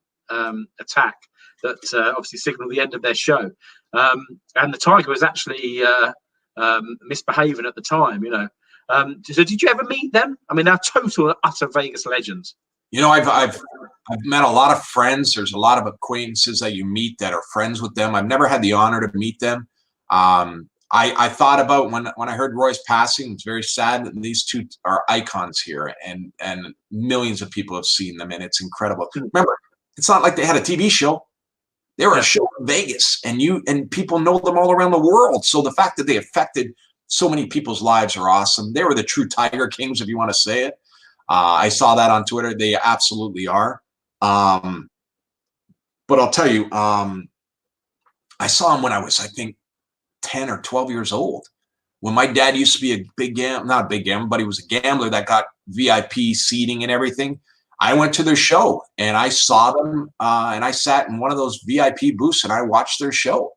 attack that obviously signaled the end of their show. And the Tiger was actually misbehaving at the time, you know. So did you ever meet them? I mean, they're total utter Vegas legends. You know, I've met a lot of friends. There's a lot of acquaintances that you meet that are friends with them. I've never had the honor to meet them. I thought about when I heard Roy's passing, it's very sad that these two are icons here, and millions of people have seen them, and it's incredible. Remember, it's not like they had a TV show. They were a show in Vegas, and people know them all around the world. So the fact that they affected so many people's lives are awesome. They were the true Tiger Kings, if you want to say it. I saw that on Twitter. They absolutely are. But I'll tell you, I saw him when I was, I think, 10 or 12 years old. When my dad used to be a big gambler, not a big gambler, but he was a gambler that got VIP seating and everything. I went to their show and I saw them, and I sat in one of those VIP booths and I watched their show.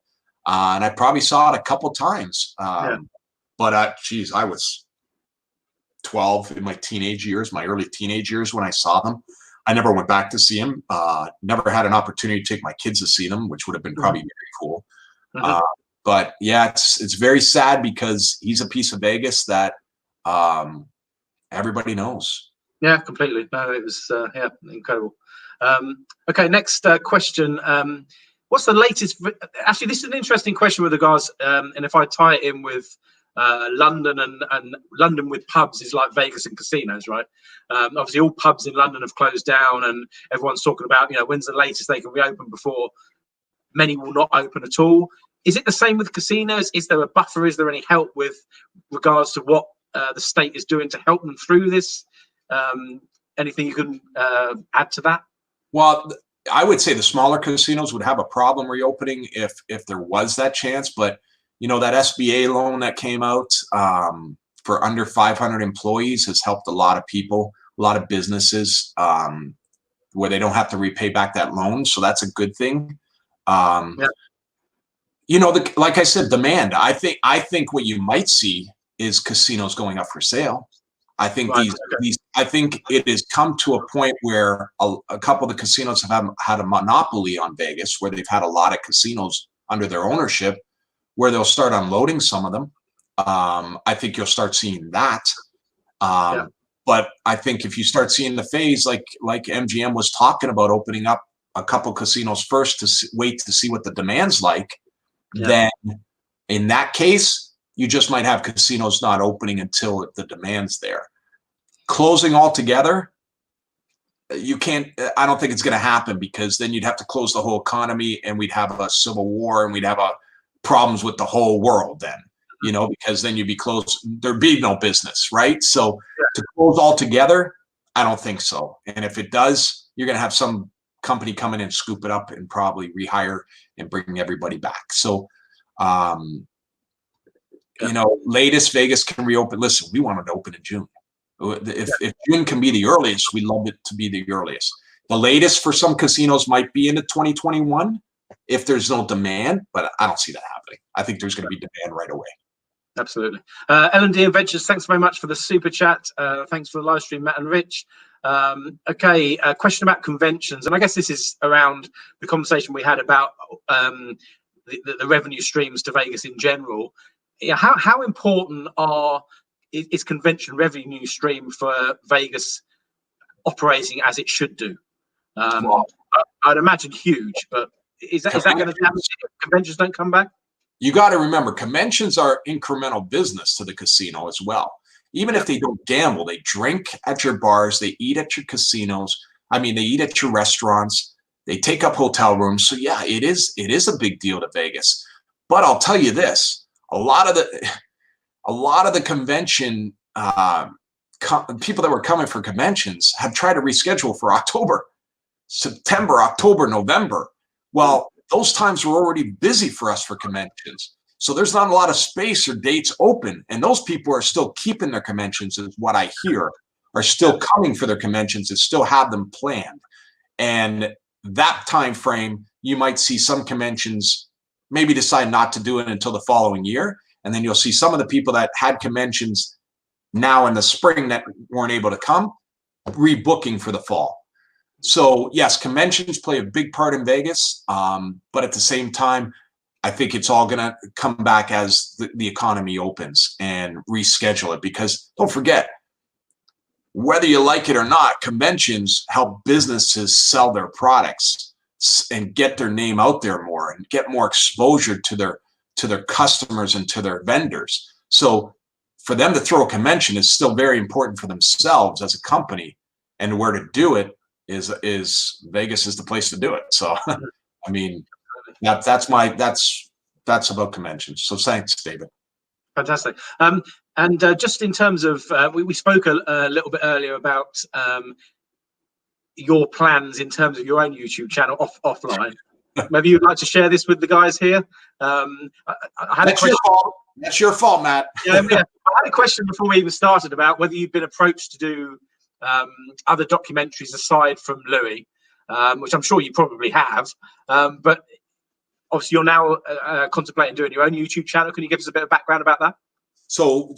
And I probably saw it a couple times. But geez, I was 12 in my teenage years, my early teenage years when I saw them. I never went back to see him. Never had an opportunity to take my kids to see them, which would have been probably very cool. But yeah, it's very sad because he's a piece of Vegas that everybody knows. Yeah, completely. No, it was incredible. Okay, next question. What's the latest? Actually, this is an interesting question with regards, and if I tie it in with London and London with pubs is like Vegas and casinos, right? Obviously, all pubs in London have closed down, and everyone's talking about, you know, when's the latest they can reopen before many will not open at all. Is it the same with casinos? Is there a buffer? Is there any help with regards to what the state is doing to help them through this? Anything you can add to that? Well, I would say the smaller casinos would have a problem reopening if there was that chance. But, you know, that SBA loan that came out for under 500 employees has helped a lot of people, a lot of businesses where they don't have to repay back that loan. So that's a good thing. You know, like I said, demand. I think what you might see is casinos going up for sale. I think I think it has come to a point where a couple of the casinos have had a monopoly on Vegas, where they've had a lot of casinos under their ownership, where they'll start unloading some of them. I think you'll start seeing that. But I think if you start seeing the phase, like MGM was talking about, opening up a couple casinos first to wait to see what the demand's like, then in that case, you just might have casinos not opening until the demand's there. Closing altogether, you can't. I don't think it's going to happen, because then you'd have to close the whole economy, and we'd have a civil war, and we'd have problems with the whole world then, you know, because then you'd be closed. There'd be no business, right? So to close altogether, I don't think so. And if it does, you're going to have some company come in and scoop it up and probably rehire and bring everybody back. So, you know, latest Vegas can reopen. Listen, we wanted to open in June. If June can be the earliest, we'd love it to be the earliest. The latest for some casinos might be into 2021 if there's no demand, but I don't see that happening. I think there's going to be demand right away. Absolutely. L&D Adventures, thanks very much for the super chat. Thanks for the live stream, Matt and Rich. Okay, a question about conventions, and I guess this is around the conversation we had about the revenue streams to Vegas in general. Yeah, how important is convention revenue stream for Vegas operating as it should do? I'd imagine huge, but is that going to happen if conventions don't come back? You got to remember, conventions are incremental business to the casino as well. Even if they don't gamble, they drink at your bars, they eat at your casinos. I mean, they eat at your restaurants. They take up hotel rooms. So yeah, it is a big deal to Vegas. But I'll tell you this, a lot of the convention people that were coming for conventions have tried to reschedule for September, October, November. Well, those times were already busy for us for conventions. So there's not a lot of space or dates open. And those people are still keeping their conventions, is what I hear, are still coming for their conventions and still have them planned. And that time frame, you might see some conventions maybe decide not to do it until the following year. And then you'll see some of the people that had conventions now in the spring that weren't able to come, rebooking for the fall. So yes, conventions play a big part in Vegas, but at the same time, I think it's all going to come back as the economy opens and reschedule it. Because don't forget, whether you like it or not, conventions help businesses sell their products and get their name out there more and get more exposure to their customers and to their vendors. So for them to throw a convention is still very important for themselves as a company, and where to do it is Vegas is the place to do it. So, I mean, that's about conventions. So thanks, David. Fantastic. And just in terms of, we spoke a little bit earlier about your plans in terms of your own YouTube channel offline. Maybe you'd like to share this with the guys here. I had That's a question. That's your fault, Matt. I had a question before we even started about whether you've been approached to do other documentaries aside from Louis, which I'm sure you probably have. But obviously, you're now contemplating doing your own YouTube channel. Can you give us a bit of background about that? So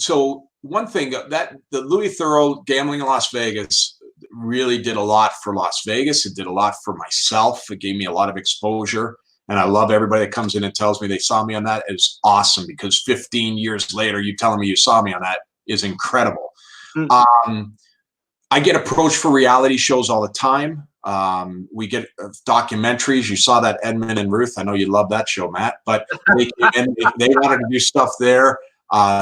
one thing, that the Louis Theroux Gambling in Las Vegas really did a lot for Las Vegas. It did a lot for myself. It gave me a lot of exposure. And I love everybody that comes in and tells me they saw me on that. It's awesome, because 15 years later, you telling me you saw me on that is incredible. I get approached for reality shows all the time. We get documentaries. You saw that Edmund and Ruth. I know you love that show, Matt, but they wanted to do stuff there.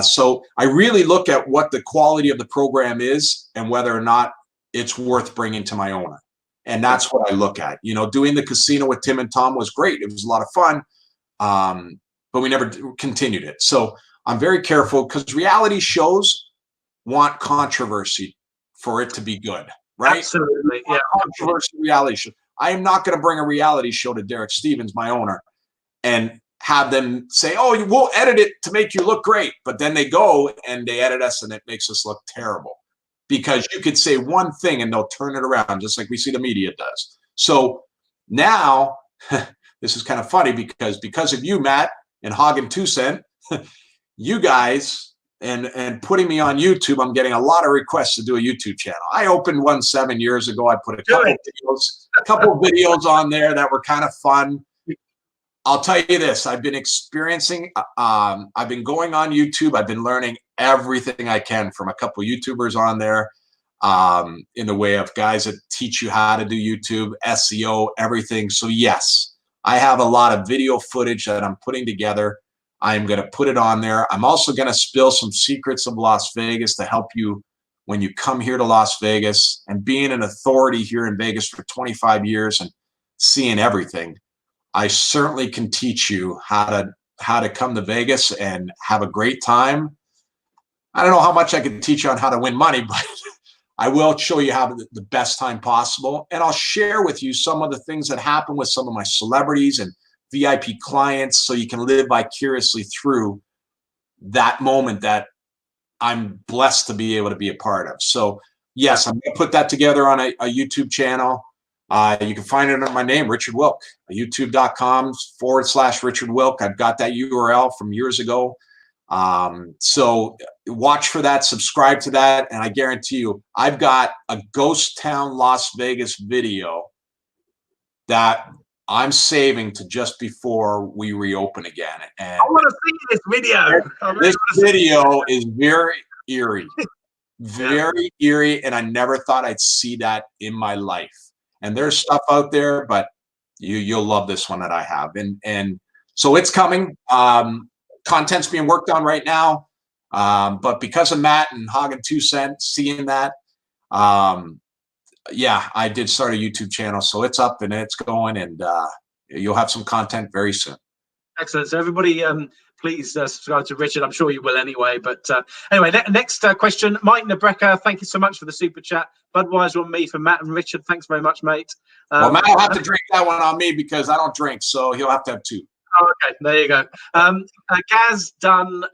So I really look at what the quality of the program is and whether or not it's worth bringing to my owner. And that's what I look at. You know, doing the casino with Tim and Tom was great. It was a lot of fun, but we never continued it. So I'm very careful, because reality shows want controversy for it to be good, right? Absolutely, yeah. Controversy reality show. I am not going to bring a reality show to Derek Stevens, my owner, and have them say, "Oh, we'll edit it to make you look great," but then they go and they edit us and it makes us look terrible. Because you could say one thing and they'll turn it around, just like we see the media does. So now, this is kind of funny, because of you, Matt, and Hagen 2 Cent, you guys, and putting me on YouTube, I'm getting a lot of requests to do a YouTube channel. I opened one 7 years ago. I put a couple of videos on there that were kind of fun. I'll tell you this, I've been experiencing, I've been going on YouTube. I've been learning everything I can from a couple of YouTubers on there, in the way of guys that teach you how to do YouTube, SEO, everything. So yes, I have a lot of video footage that I'm putting together. I'm going to put it on there. I'm also going to spill some secrets of Las Vegas to help you when you come here to Las Vegas. And being an authority here in Vegas for 25 years and seeing everything, I certainly can teach you how to come to Vegas and have a great time. I don't know how much I can teach you on how to win money, but I will show you how the best time possible. And I'll share with you some of the things that happen with some of my celebrities and VIP clients, so you can live vicariously through that moment that I'm blessed to be able to be a part of. So yes, I'm going to put that together on a YouTube channel. You can find it under my name, Richard Wilk, youtube.com/Richard Wilk. I've got that URL from years ago. So watch for that, subscribe to that. And I guarantee you, I've got a ghost town Las Vegas video that I'm saving to just before we reopen again. And I want to see this video. This video is very eerie, very eerie. And I never thought I'd see that in my life. And there's stuff out there, but you'll love this one that I have. And so it's coming. Content's being worked on right now. But because of Matt and Hagen 2 Cent seeing that, Yeah, I did start a YouTube channel, so it's up and it's going, and you'll have some content very soon. Excellent. So everybody, please subscribe to Richard. I'm sure you will anyway. But anyway, next question, Mike Nabrecka. Thank you so much for the super chat. Budweiser on me for Matt and Richard. Thanks very much, mate. Well, Matt will have to drink that one on me because I don't drink, so he'll have to have two. Oh, okay, there you go. Gaz Dunn,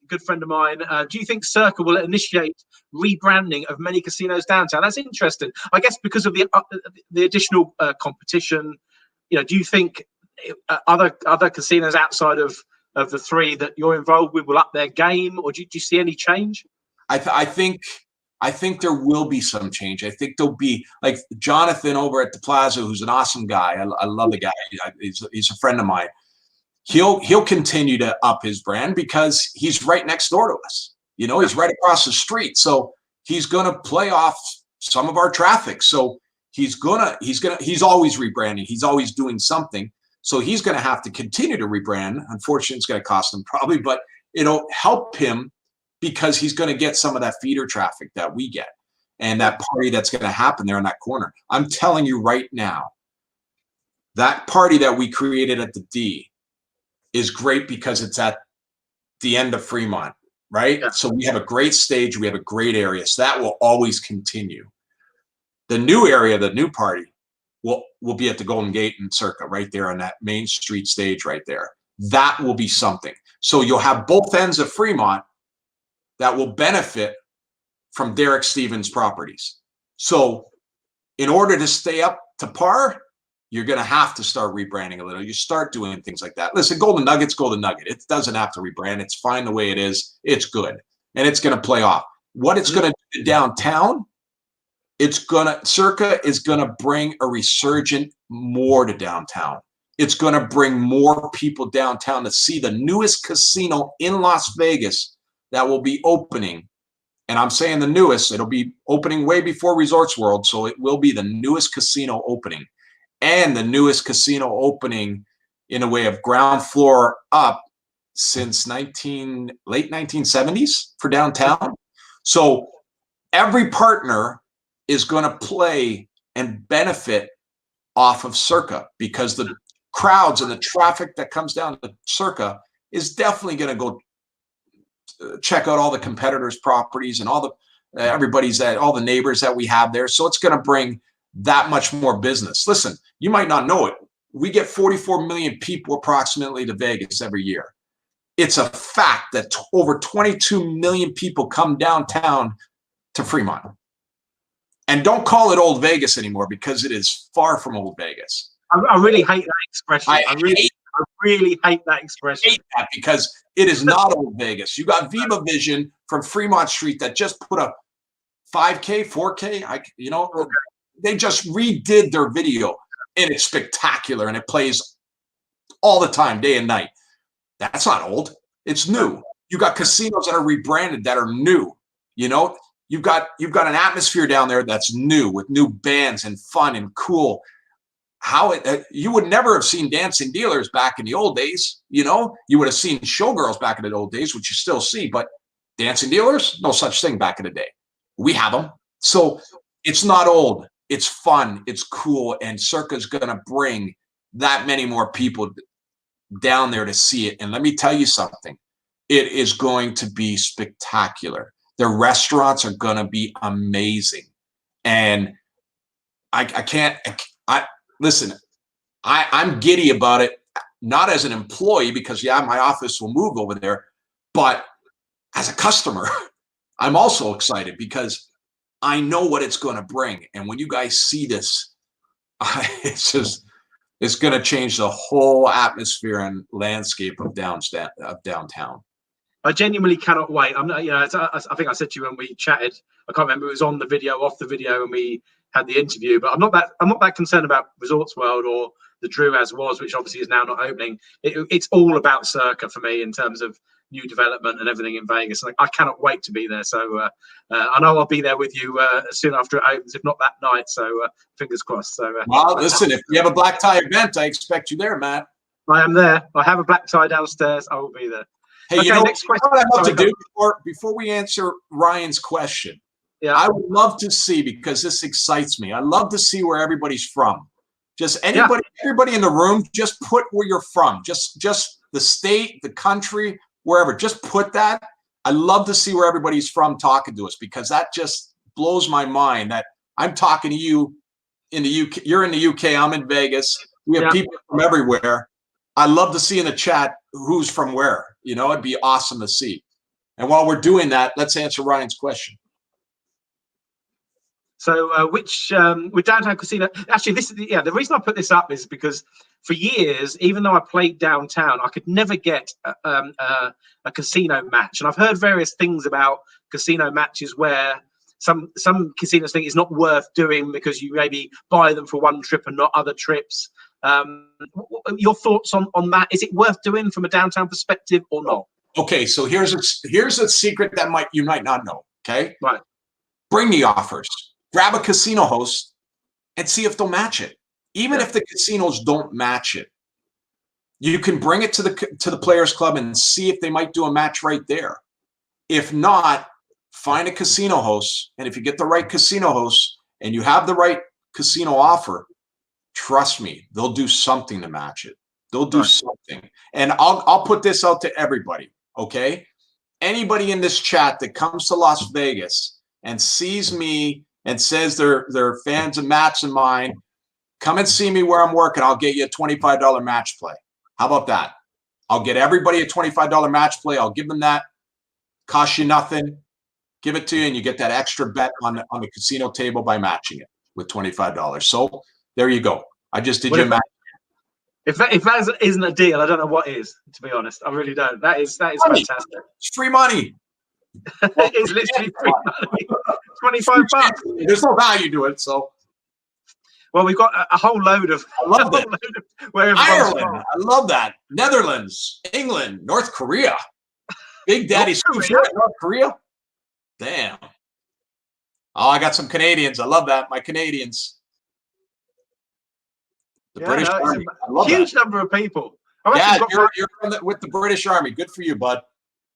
good friend of mine. Do you think Circa will initiate rebranding of many casinos downtown? That's interesting. I guess because of the additional competition. You know, do you think other casinos outside of the three that you're involved with will up their game, or do you see any change? I think there will be some change. I think there'll be, like Jonathan over at the Plaza, who's an awesome guy. I love the guy. He's a friend of mine. He'll continue to up his brand because he's right next door to us. You know, he's right across the street. So he's going to play off some of our traffic. So he's always rebranding. He's always doing something. So he's going to have to continue to rebrand. Unfortunately, it's going to cost him probably, but it'll help him because he's going to get some of that feeder traffic that we get and that party that's going to happen there in that corner. I'm telling you right now, that party that we created at the D is great because it's at the end of Fremont, right? Yeah. So we have a great stage. We have a great area. So that will always continue. The new area, the new party, will be at the Golden Gate and Circa right there on that main street stage right there. That will be something. So you'll have both ends of Fremont that will benefit from Derek Stevens properties. So in order to stay up to par, you're going to have to start rebranding a little. You start doing things like that. Listen, Golden Nugget's Golden Nugget. It doesn't have to rebrand. It's fine the way it is. It's good. And it's going to play off. What it's going to do downtown, Circa is going to bring a resurgent more to downtown. It's going to bring more people downtown to see the newest casino in Las Vegas that will be opening. And I'm saying the newest. It'll be opening way before Resorts World. So it will be the newest casino opening. And the newest casino opening in a way of ground floor up since late 1970s for downtown. So every partner is going to play and benefit off of Circa because the crowds and the traffic that comes down to Circa is definitely going to go check out all the competitors' properties and all the neighbors that we have there. So it's going to bring that much more business. Listen, you might not know it. We get 44 million people approximately to Vegas every year. It's a fact that over 22 million people come downtown to Fremont. And don't call it old Vegas anymore because it is far from old Vegas. I really hate that expression. I really hate that expression. I hate that because it is not old Vegas. You got Viva Vision from Fremont Street that just put a 5K, 4K, they just redid their video and it's spectacular and it plays all the time, day and night. That's not old. It's new. You got casinos that are rebranded that are new. You know, you've got an atmosphere down there that's new with new bands and fun and cool. You would never have seen dancing dealers back in the old days. You know, you would have seen showgirls back in the old days, which you still see, but dancing dealers, no such thing back in the day. We have them. So it's not old. It's fun. It's cool. And Circa's going to bring that many more people down there to see it. And let me tell you something. It is going to be spectacular. The restaurants are going to be amazing. And listen, I'm giddy about it, not as an employee because, my office will move over there, but as a customer, I'm also excited because I know what it's going to bring. And when you guys see this, it's going to change the whole atmosphere and landscape of downtown. I genuinely cannot wait. I'm not, I think I said to you when we chatted, I can't remember, it was on the video, off the video, and we had the interview, but I'm not that concerned about Resorts World or the Drew as was, which obviously is now not opening. It's all about Circa for me in terms of new development and everything in Vegas. Like, I cannot wait to be there. So I know I'll be there with you soon after it opens, if not that night. So fingers crossed. So well, listen, if you have a black tie event, I expect you there, Matt. I am there. I have a black tie downstairs. I will be there. Hey, okay, next question. What I'd love to do before we answer Ryan's question, Yeah. I would love to see, because this excites me. I love to see where everybody's from. Just anybody, everybody in the room, just put where you're from. Just the state, the country, wherever. Just put that. I love to see where everybody's from talking to us, because that just blows my mind that I'm talking to you in the UK. You're in the UK. I'm in Vegas. We have people from everywhere. I love to see in the chat who's from where. You know, it'd be awesome to see. And while we're doing that, let's answer Ryan's question. So with Downtown Casino, actually, this is the reason I put this up is because for years, even though I played downtown, I could never get a casino match. And I've heard various things about casino matches where some casinos think it's not worth doing because you maybe buy them for one trip and not other trips. Your thoughts on that? Is it worth doing from a downtown perspective or not? Okay, so here's a secret that you might not know. Okay, right. Bring the offers. Grab a casino host and see if they'll match it. Even if the casinos don't match it, you can bring it to the Players Club and see if they might do a match right there. If not, find a casino host, and if you get the right casino host and you have the right casino offer, trust me, they'll do something to match it. They'll do something. And I'll put this out to everybody, okay? Anybody in this chat that comes to Las Vegas and sees me and says they're fans of Matt's and mine, come and see me where I'm working. I'll get you a $25 match play. How about that? I'll get everybody a $25 match play. I'll give them that. Cost you nothing. Give it to you, and you get that extra bet on the casino table by matching it with $25. So there you go. I just did your match. If that isn't a deal, I don't know what is, to be honest. I really don't. That is fantastic. It's free money. It is literally free money. $25. There's no value to it, so. Well, we've got a whole load of. I love that. Ireland. I love that. Netherlands, England, North Korea. Big Daddy North Korea. Damn. Oh, I got some Canadians. I love that. My Canadians. The British Army. I love huge number of people. You're with the British Army. Good for you, bud.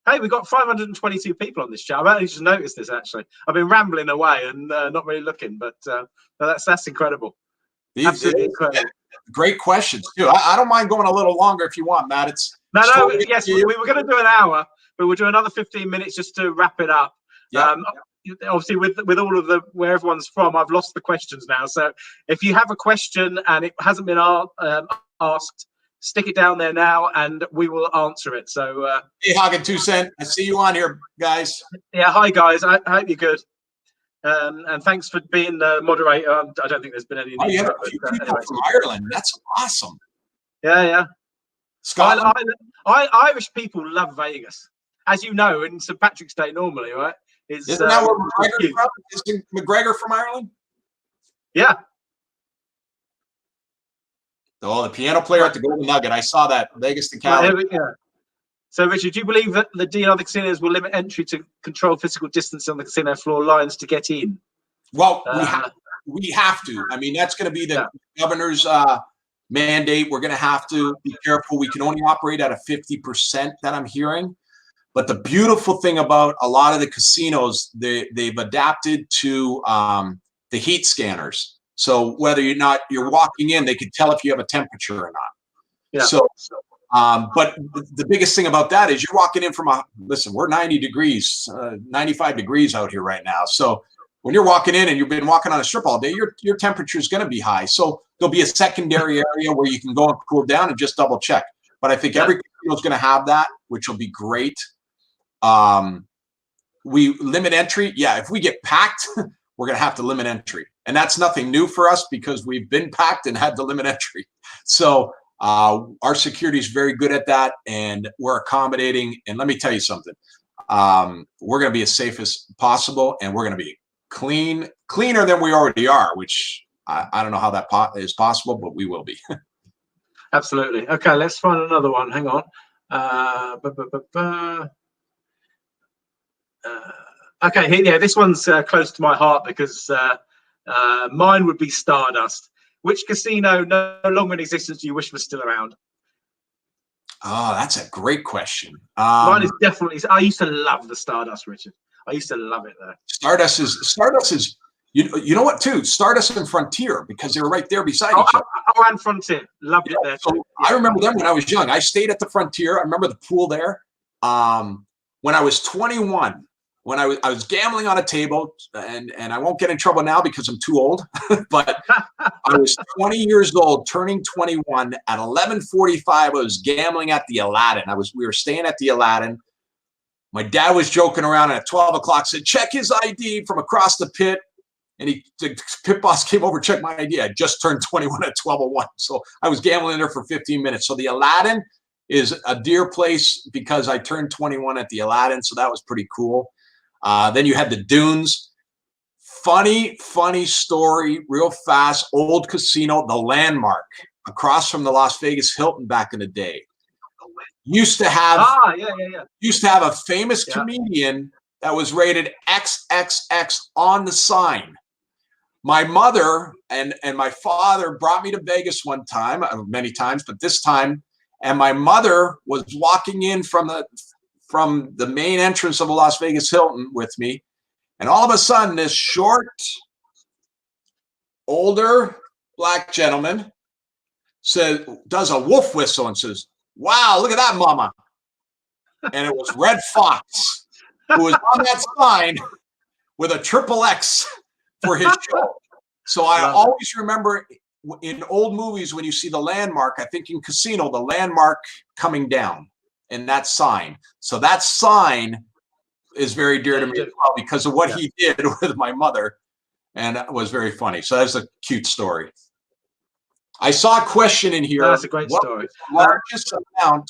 Hey, we've got 522 people on this chat. I've only just noticed this, actually. I've been rambling away and not really looking, but that's incredible. Absolutely incredible. Great questions, too. I don't mind going a little longer if you want, Matt. Yes, we were going to do an hour, but we'll do another 15 minutes just to wrap it up. Yep. Obviously, with all of where everyone's from, I've lost the questions now. So if you have a question and it hasn't been asked, stick it down there now, and we will answer it. So, hey, Hagen 2 Cent, I see you on here, guys. Yeah, hi guys. I hope you're good, and thanks for being the moderator. I don't think there's been any. Oh, you have a few people from Ireland. That's awesome. Yeah. Scotland. Irish people love Vegas, as you know, in St. Patrick's Day normally, right? Isn't that where McGregor's from? Isn't McGregor from Ireland? Yeah. Oh, the piano player at the Golden Nugget. I saw that. Vegas to Cali. So, Richard, do you believe that the deal on the casinos will limit entry to control physical distance on the casino floor lines to get in? Well, we have to. I mean, that's going to be the governor's mandate. We're going to have to be careful. We can only operate at a 50% that I'm hearing. But the beautiful thing about a lot of the casinos, they've adapted to the heat scanners. So whether you're walking in, they can tell if you have a temperature or not. Yeah. So, but the biggest thing about that is you're walking in from listen, we're 90 degrees, 95 degrees out here right now. So when you're walking in and you've been walking on a strip all day, your temperature is going to be high. So there'll be a secondary area where you can go and cool down and just double check. But I think every casino is going to have that, which will be great. We limit entry. Yeah, if we get packed, we're going to have to limit entry. And that's nothing new for us because we've been packed and had to limit entry. So our security is very good at that, and we're accommodating. And let me tell you something. We're going to be as safe as possible, and we're going to be cleaner than we already are, which I don't know how that is possible, but we will be. Absolutely. Okay, let's find another one. Hang on. Okay, yeah, this one's close to my heart because mine would be Stardust. Which casino no longer in existence do you wish was still around? Oh, that's a great question. Mine is definitely. I used to love the Stardust, Richard. I used to love it there. Stardust is you know what too? Stardust and Frontier, because they were right there beside each other. Oh, and Frontier, loved it there. So I remember them when I was young. I stayed at the Frontier. I remember the pool there. When I was 21, when I was gambling on a table, and I won't get in trouble now because I'm too old, but I was 20 years old, turning 21 at 11:45. I was gambling at the Aladdin. We were staying at the Aladdin. My dad was joking around, and at 12 o'clock said, "Check his ID," from across the pit. And the pit boss came over, checked my ID. I just turned 21 at 12:01. So I was gambling there for 15 minutes. So the Aladdin is a dear place because I turned 21 at the Aladdin. So that was pretty cool. Then you had the Dunes. Funny story, real fast. Old casino, the Landmark, across from the Las Vegas Hilton back in the day. Used to have a famous comedian that was rated XXX on the sign. My mother and my father brought me to Vegas one time, many times, but this time, and my mother was walking in from the main entrance of the Las Vegas Hilton with me, and all of a sudden, this short, older black gentleman does a wolf whistle and says, "Wow, look at that, mama." And it was Red Fox, who was on that sign with a XXX for his show. So I always remember in old movies, when you see the Landmark, I think in Casino, the Landmark coming down and that sign. So that sign is very dear to me as well because of what he did with my mother, and it was very funny. So that's a cute story. I saw a question in here. That's a great story. Largest amount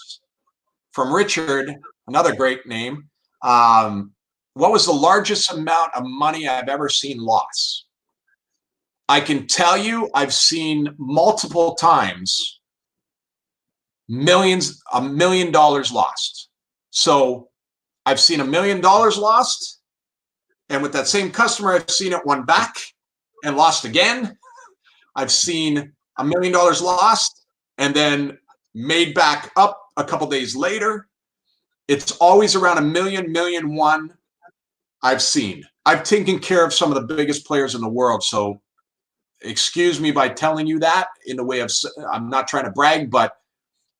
from Richard, another great name. What was the largest amount of money I've ever seen lost? I can tell you I've seen multiple times $1 million lost. So I've seen $1 million lost. And with that same customer, I've seen it won back and lost again. I've seen $1 million lost and then made back up a couple days later. It's always around $1 million, $1.1 million I've seen. I've taken care of some of the biggest players in the world. So excuse me by telling you that in the way of, I'm not trying to brag, but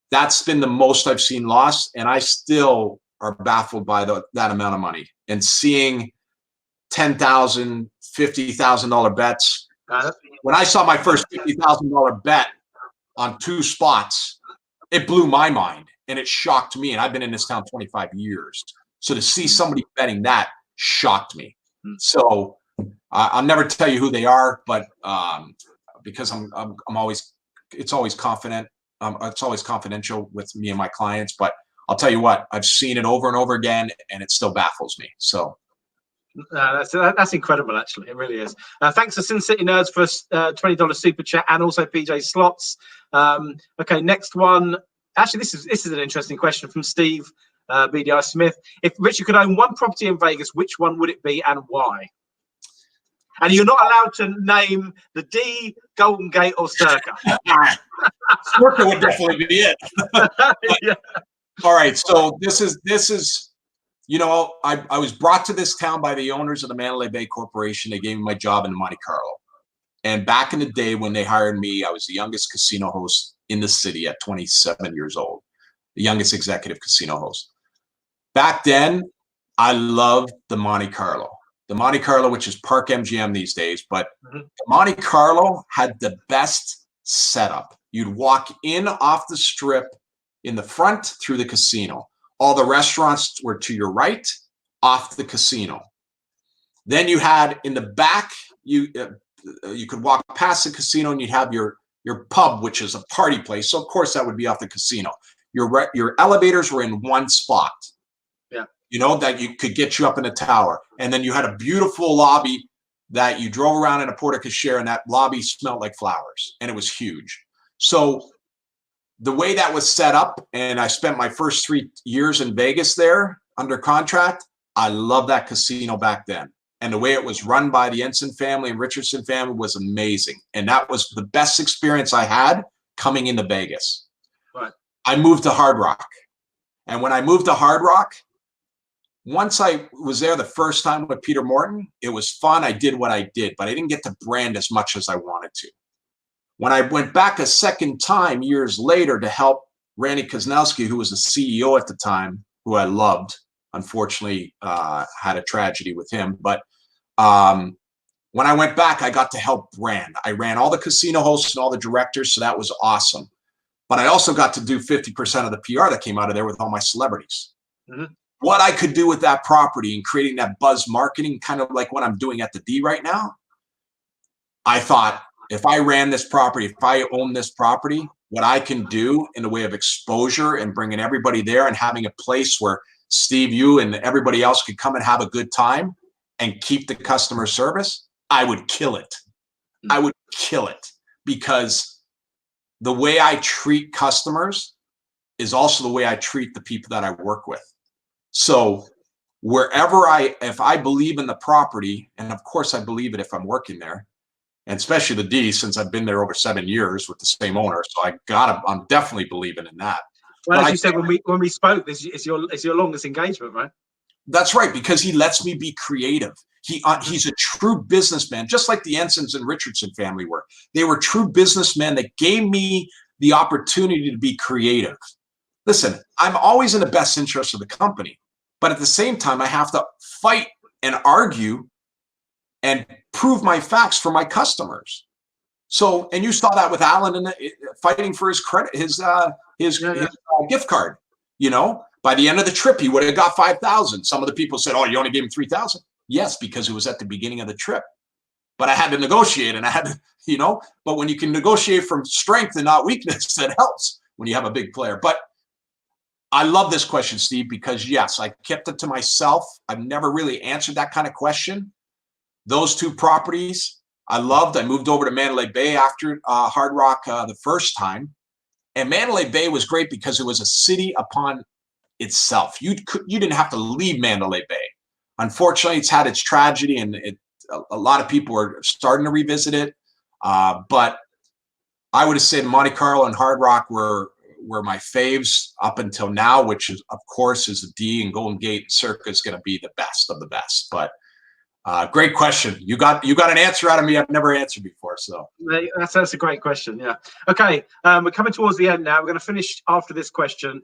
that's been the most I've seen lost. And I still are baffled by that amount of money and seeing $10,000, $50,000 bets. When I saw my first $50,000 bet on 2 spots, it blew my mind and it shocked me. And I've been in this town 25 years. So to see somebody betting that shocked me. So I'll never tell you who they are, but because I'm always, it's always confident. It's always confidential with me and my clients, but I'll tell you what, I've seen it over and over again and it still baffles me. So. That's incredible, actually. It really is. Thanks to Sin City Nerds for $20 super chat and also PJ Slots. Okay, next one. Actually, this is an interesting question from Steve BDI Smith. If Richard could own one property in Vegas, which one would it be and why? And you're not allowed to name the D, Golden Gate, or Circa. Circa would definitely be it. Yeah. All right, so this is. You know, I was brought to this town by the owners of the Mandalay Bay Corporation. They gave me my job in Monte Carlo. And back in the day when they hired me, I was the youngest casino host in the city at 27 years old, the youngest executive casino host. Back then, I loved the Monte Carlo. The Monte Carlo, which is Park MGM these days, but the Monte Carlo had the best setup. You'd walk in off the strip in the front through the casino. All the restaurants were to your right, off the casino. Then you had in the back, you could walk past the casino and you'd have your pub, which is a party place. So of course that would be off the casino. Your elevators were in one spot. Yeah. You know, that you could get you up in a tower. And then you had a beautiful lobby that you drove around in a porte cochere, and that lobby smelled like flowers and it was huge. So the way that was set up, and I spent my first 3 years in Vegas there under contract, I love that casino back then. And the way it was run by the Ensign family and Richardson family was amazing. And that was the best experience I had coming into Vegas. Right. I moved to Hard Rock. And when I moved to Hard Rock, once I was there the first time with Peter Morton, it was fun. I did what I did, but I didn't get to brand as much as I wanted to. When I went back a second time years later to help Randy Kusnowski, who was the CEO at the time, who I loved, unfortunately had a tragedy with him. But when I went back, I got to help brand. I ran all the casino hosts and all the directors, so that was awesome. But I also got to do 50% of the PR that came out of there with all my celebrities. Mm-hmm. What I could do with that property and creating that buzz marketing, kind of like what I'm doing at the D right now, I thought, if I ran this property, if I own this property, what I can do in the way of exposure and bringing everybody there and having a place where Steve, you and everybody else could come and have a good time and keep the customer service, I would kill it. I would kill it, because the way I treat customers is also the way I treat the people that I work with. So wherever if I believe in the property, and of course I believe it if I'm working there, and especially the D, since I've been there over 7 years with the same owner, so I'm definitely believing in that. Well, as you said when we spoke, it's your longest engagement, right? That's right, because he lets me be creative. He's a true businessman, just like the Ensons and Richardson family were. They were true businessmen that gave me the opportunity to be creative. Listen, I'm always in the best interest of the company, but at the same time, I have to fight and argue and prove my facts for my customers. So, and you saw that with Alan fighting for his credit, his gift card. You know, by the end of the trip, he would have got 5,000. Some of the people said, "Oh, you only gave him 3,000." Yes, because it was at the beginning of the trip. But I had to negotiate, and I had to, you know. But when you can negotiate from strength and not weakness, that helps when you have a big player. But I love this question, Steve, because yes, I kept it to myself. I've never really answered that kind of question. Those two properties I loved. I moved over to Mandalay Bay after Hard Rock the first time. And Mandalay Bay was great because it was a city upon itself. You didn't have to leave Mandalay Bay. Unfortunately, it's had its tragedy, and a lot of people are starting to revisit it. But I would have said Monte Carlo and Hard Rock were my faves up until now, which is, of course, is the D, and Golden Gate and Circa is going to be the best of the best. But great question. You got an answer out of me I've never answered before. So that's a great question. Yeah. Okay. We're coming towards the end now. We're going to finish after this question.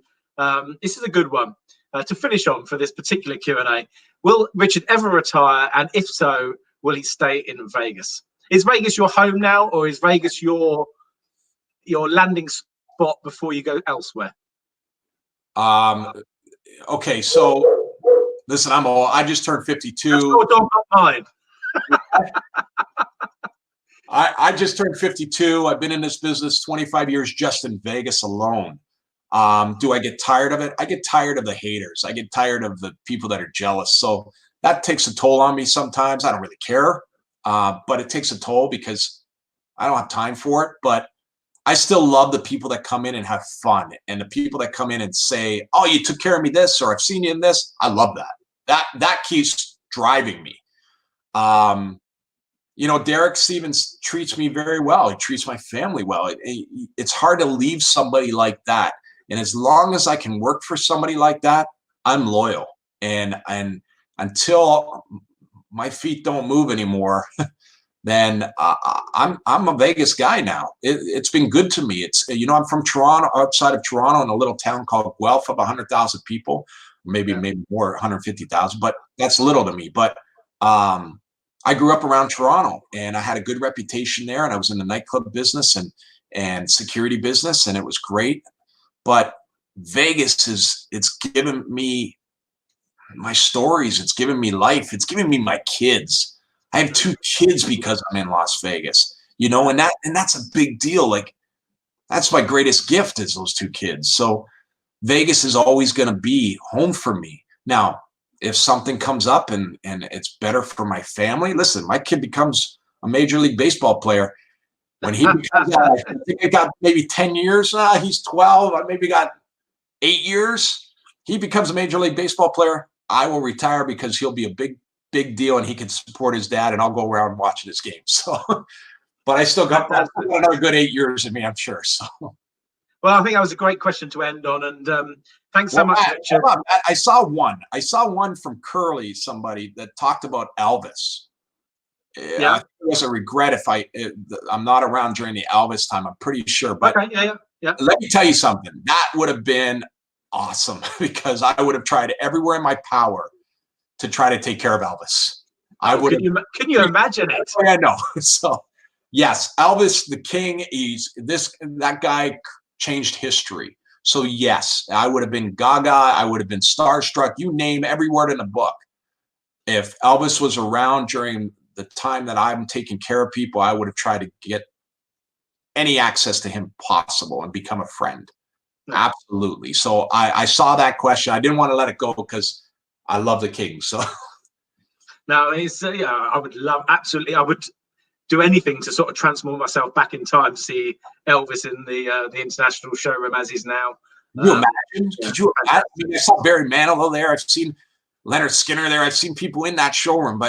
This is a good one to finish on for this particular Q&A. Will Richard ever retire? And if so, will he stay in Vegas? Is Vegas your home now, or is Vegas your landing spot before you go elsewhere? Okay. So listen, I just turned 52. That's your dog, not mine. I just turned 52. I've been in this business 25 years just in Vegas alone. Do I get tired of it? I get tired of the haters. I get tired of the people that are jealous. So that takes a toll on me sometimes. I don't really care, but it takes a toll because I don't have time for it. But I still love the people that come in and have fun, and the people that come in and say, "Oh, you took care of me this," or "I've seen you in this." I love that. That keeps driving me. You know, Derek Stevens treats me very well. He treats my family well. It's hard to leave somebody like that. And as long as I can work for somebody like that, I'm loyal. And until my feet don't move anymore, then I'm a Vegas guy now. It's been good to me. It's, you know, I'm from Toronto, outside of Toronto, in a little town called Guelph of 100,000 people, maybe more, 150,000, but that's little to me. But I grew up around Toronto, and I had a good reputation there, and I was in the nightclub business and security business, and it was great. But Vegas it's given me my stories. It's given me life. It's given me my kids. I have 2 kids because I'm in Las Vegas, you know, and that's a big deal. Like, that's my greatest gift, is those 2 kids. So Vegas is always going to be home for me. Now, if something comes up and it's better for my family, listen, my kid becomes a Major League Baseball player. When he becomes, I think I got maybe 10 years. He's 12. I maybe got 8 years. He becomes a Major League Baseball player. I will retire because he'll be a big deal, and he can support his dad, and I'll go around watching his games. So, but I still got another good 8 years in me, I'm sure. So, Well, I think that was a great question to end on, and thanks so much, Matt, Richard. hold on, Matt, I saw one from Curly, somebody that talked about Elvis. Yeah. I think it was a regret if I'm not around during the Elvis time. I'm pretty sure, but Okay, yeah. let me tell you something. That would have been awesome because I would have tried everywhere in my power to try to take care of Elvis. I would. Can you imagine it? I know. So, yes, Elvis the King. That guy changed history. So yes, I would have been gaga. I would have been starstruck. You name every word in the book. If Elvis was around during the time that I'm taking care of people, I would have tried to get any access to him possible and become a friend. Absolutely. So I saw that question. I didn't want to let it go because I love the King. So no, it's I would love, absolutely. I would do anything to sort of transform myself back in time to see Elvis in the international showroom as he's now. Can you imagine? Could you imagine? I mean, I saw Barry Manilow there. I've seen Leonard Skinner there. I've seen people in that showroom,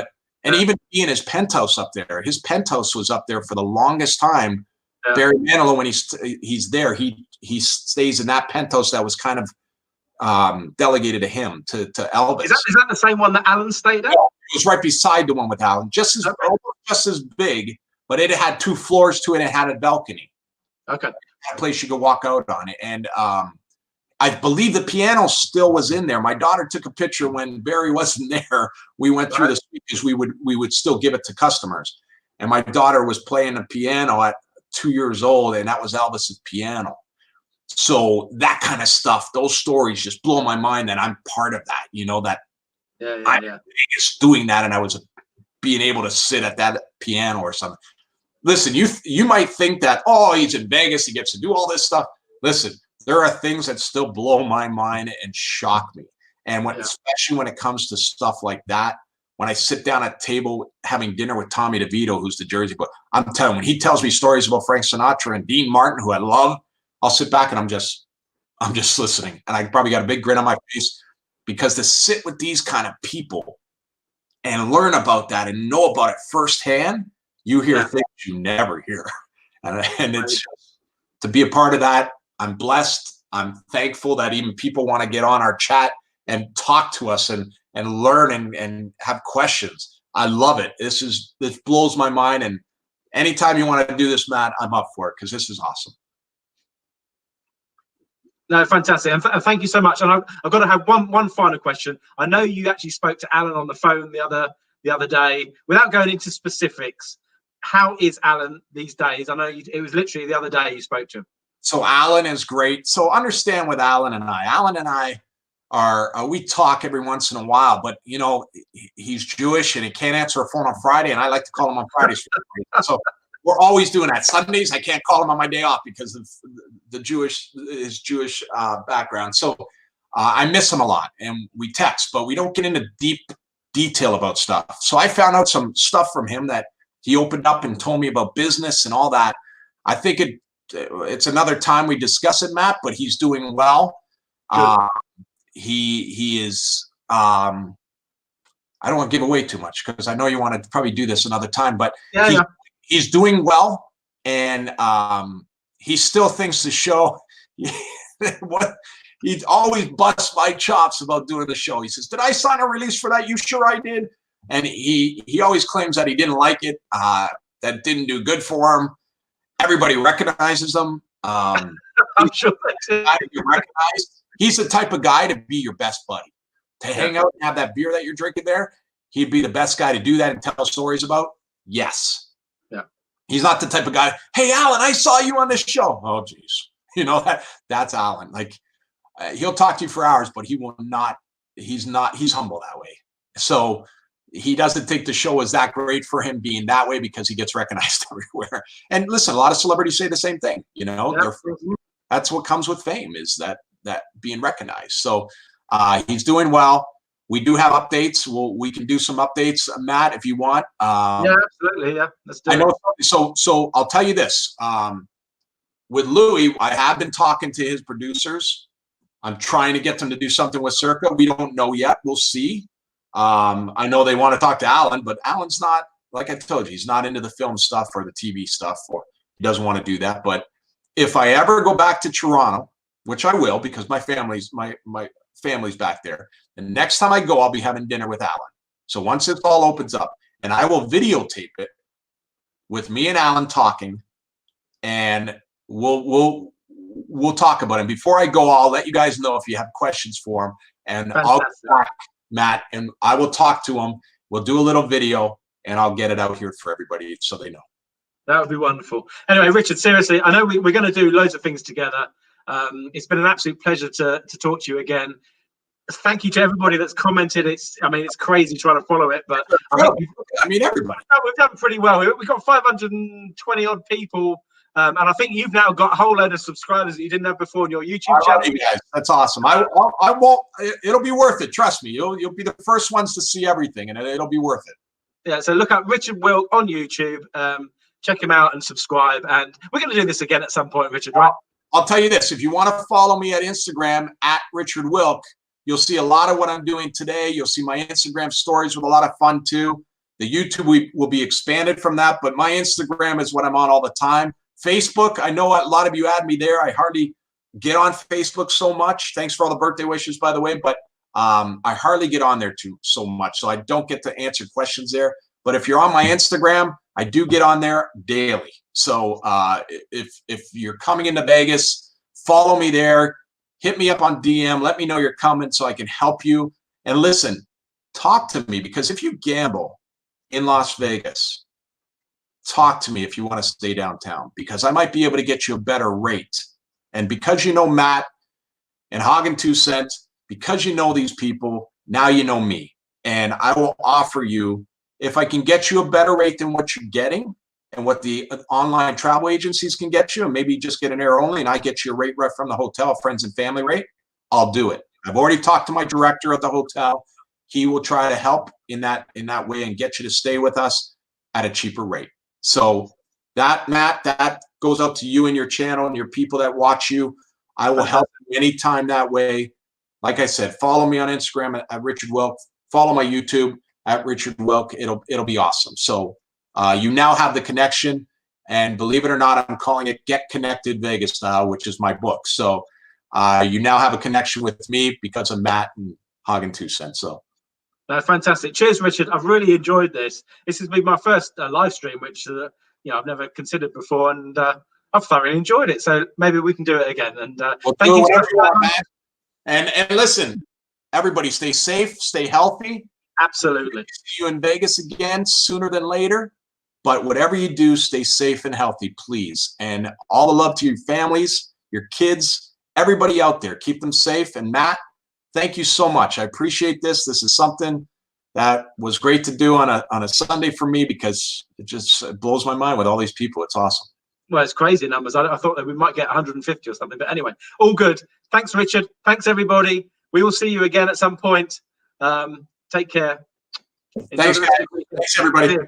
and even in his penthouse up there. His penthouse was up there for the longest time. Yeah. Barry Manilow, when he's there, he stays in that penthouse that was kind of delegated to him, to Elvis. Is that the same one that Alan stayed at? Yeah, it was right beside the one with Alan, just as big, but it had 2 floors to it. And it had a balcony. Okay, a place you could walk out on it, and I believe the piano still was in there. My daughter took a picture when Barry wasn't there. We went through the speakers. We would still give it to customers, and my daughter was playing the piano at 2 years old, and that was Elvis's piano. So that kind of stuff, those stories just blow my mind that I'm part of that. You know, that I'm just doing that, and I was being able to sit at that piano or something. Listen, you might think that, oh, he's in Vegas, he gets to do all this stuff. Listen, there are things that still blow my mind and shock me. And especially when it comes to stuff like that, when I sit down at a table having dinner with Tommy DeVito, who's the Jersey boy, I'm telling you, when he tells me stories about Frank Sinatra and Dean Martin, who I love, I'll sit back and I'm just listening. And I probably got a big grin on my face, because to sit with these kind of people and learn about that and know about it firsthand, you hear things you never hear. And it's just, to be a part of that, I'm blessed. I'm thankful that even people want to get on our chat and talk to us and learn and have questions. I love it. This blows my mind. And anytime you want to do this, Matt, I'm up for it, because this is awesome. No, fantastic. And thank you so much. And I've got to have one final question. I know you actually spoke to Alan on the phone the other day. Without going into specifics, how is Alan these days? I know it was literally the other day you spoke to him. So Alan is great. So understand with Alan and I are we talk every once in a while, but you know, he's Jewish and he can't answer a phone on Friday, and I like to call him on Fridays. So we're always doing that. Sundays I can't call him on my day off because of his Jewish background. So I miss him a lot, and we text, but we don't get into deep detail about stuff. So I found out some stuff from him that he opened up and told me about business and all that. I think it's another time we discuss it, Matt, but he's doing well. He is, I don't want to give away too much because I know you want to probably do this another time, but he's doing well. And he still thinks the show, he always busts my chops about doing the show. He says, did I sign a release for that? You sure I did? And he always claims that he didn't like it, that didn't do good for him. Everybody recognizes him. I'm sure he's the type of guy to be your best buddy, to hang out and have that beer that you're drinking there. He'd be the best guy to do that and tell stories about. Yes. Yeah. He's not the type of guy, hey, Alan, I saw you on this show. Oh, geez. You know, that's Alan. Like, he'll talk to you for hours, but he will not. He's humble that way. So he doesn't think the show is that great for him being that way because he gets recognized everywhere. And listen, a lot of celebrities say the same thing. You know, that's what comes with fame, is that being recognized. So he's doing well. We do have updates. We can do some updates, Matt, if you want. Yeah, absolutely. Yeah, let's do it. So I'll tell you this. With Louis, I have been talking to his producers. I'm trying to get them to do something with Circa. We don't know yet. We'll see. I know they want to talk to Alan, but Alan's not, like I told you, he's not into the film stuff or the TV stuff, or he doesn't want to do that. But if I ever go back to Toronto, which I will because my family's back there, the next time I go, I'll be having dinner with Alan. So once it all opens up, and I will videotape it with me and Alan talking, and we'll talk about it. Before I go, I'll let you guys know if you have questions for him, and I'll talk Matt, and I will talk to him. We'll do a little video, and I'll get it out here for everybody so they know. That would be wonderful. Anyway, Richard, seriously, I know we're going to do loads of things together. It's been an absolute pleasure to talk to you again. Thank you to everybody that's commented. It's crazy trying to follow it, but everybody. We've done pretty well. We've got 520 odd people, and I think you've now got a whole load of subscribers that you didn't have before on your YouTube channel. You guys, that's awesome. I won't. It'll be worth it. Trust me. You'll be the first ones to see everything, and it'll be worth it. Yeah. So look up Richard Wilk on YouTube. Check him out and subscribe. And we're going to do this again at some point, Richard. Right? I'll tell you this: if you want to follow me at Instagram at Richard Wilk, you'll see a lot of what I'm doing today. You'll see my Instagram stories with a lot of fun too. The YouTube will be expanded from that, but my Instagram is what I'm on all the time. Facebook, I know a lot of you add me there. I hardly get on Facebook so much. Thanks for all the birthday wishes, by the way, but I hardly get on there so much, so I don't get to answer questions there. But if you're on my Instagram, I do get on there daily. So if you're coming into Vegas, follow me there. Hit me up on DM. Let me know you're coming so I can help you. And listen, talk to me, because if you gamble in Las Vegas, talk to me if you want to stay downtown, because I might be able to get you a better rate. And because you know Matt and Hagen 2 Cent, because you know these people, now you know me. And I will offer you, if I can get you a better rate than what you're getting and what the online travel agencies can get you, and maybe just get an air only and I get you a rate right from the hotel, friends and family rate, I'll do it. I've already talked to my director at the hotel. He will try to help in that way and get you to stay with us at a cheaper rate. So that, Matt, that goes out to you and your channel and your people that watch you. I will help you anytime that way. Like I said, follow me on Instagram at Richard Wilk. Follow my YouTube at Richard Wilk. It'll be awesome. So you now have the connection, and believe it or not, I'm calling it Get Connected Vegas now, which is my book. So you now have a connection with me because of Matt and Hagen 2 Cent. So fantastic. Cheers, Richard. I've really enjoyed this. This has been my first live stream, which I've never considered before, and I've thoroughly enjoyed it. So maybe we can do it again. And thank you so much, Matt. And listen, everybody, stay safe, stay healthy. Absolutely. See you in Vegas again sooner than later. But whatever you do, stay safe and healthy, please. And all the love to your families, your kids, everybody out there. Keep them safe. And Matt, thank you so much. I appreciate this. This is something that was great to do on a Sunday for me, because it blows my mind with all these people. It's awesome. Well, it's crazy numbers. I thought that we might get 150 or something. But anyway, all good. Thanks, Richard. Thanks, everybody. We will see you again at some point. Take care. Thanks, guys. Thanks, everybody.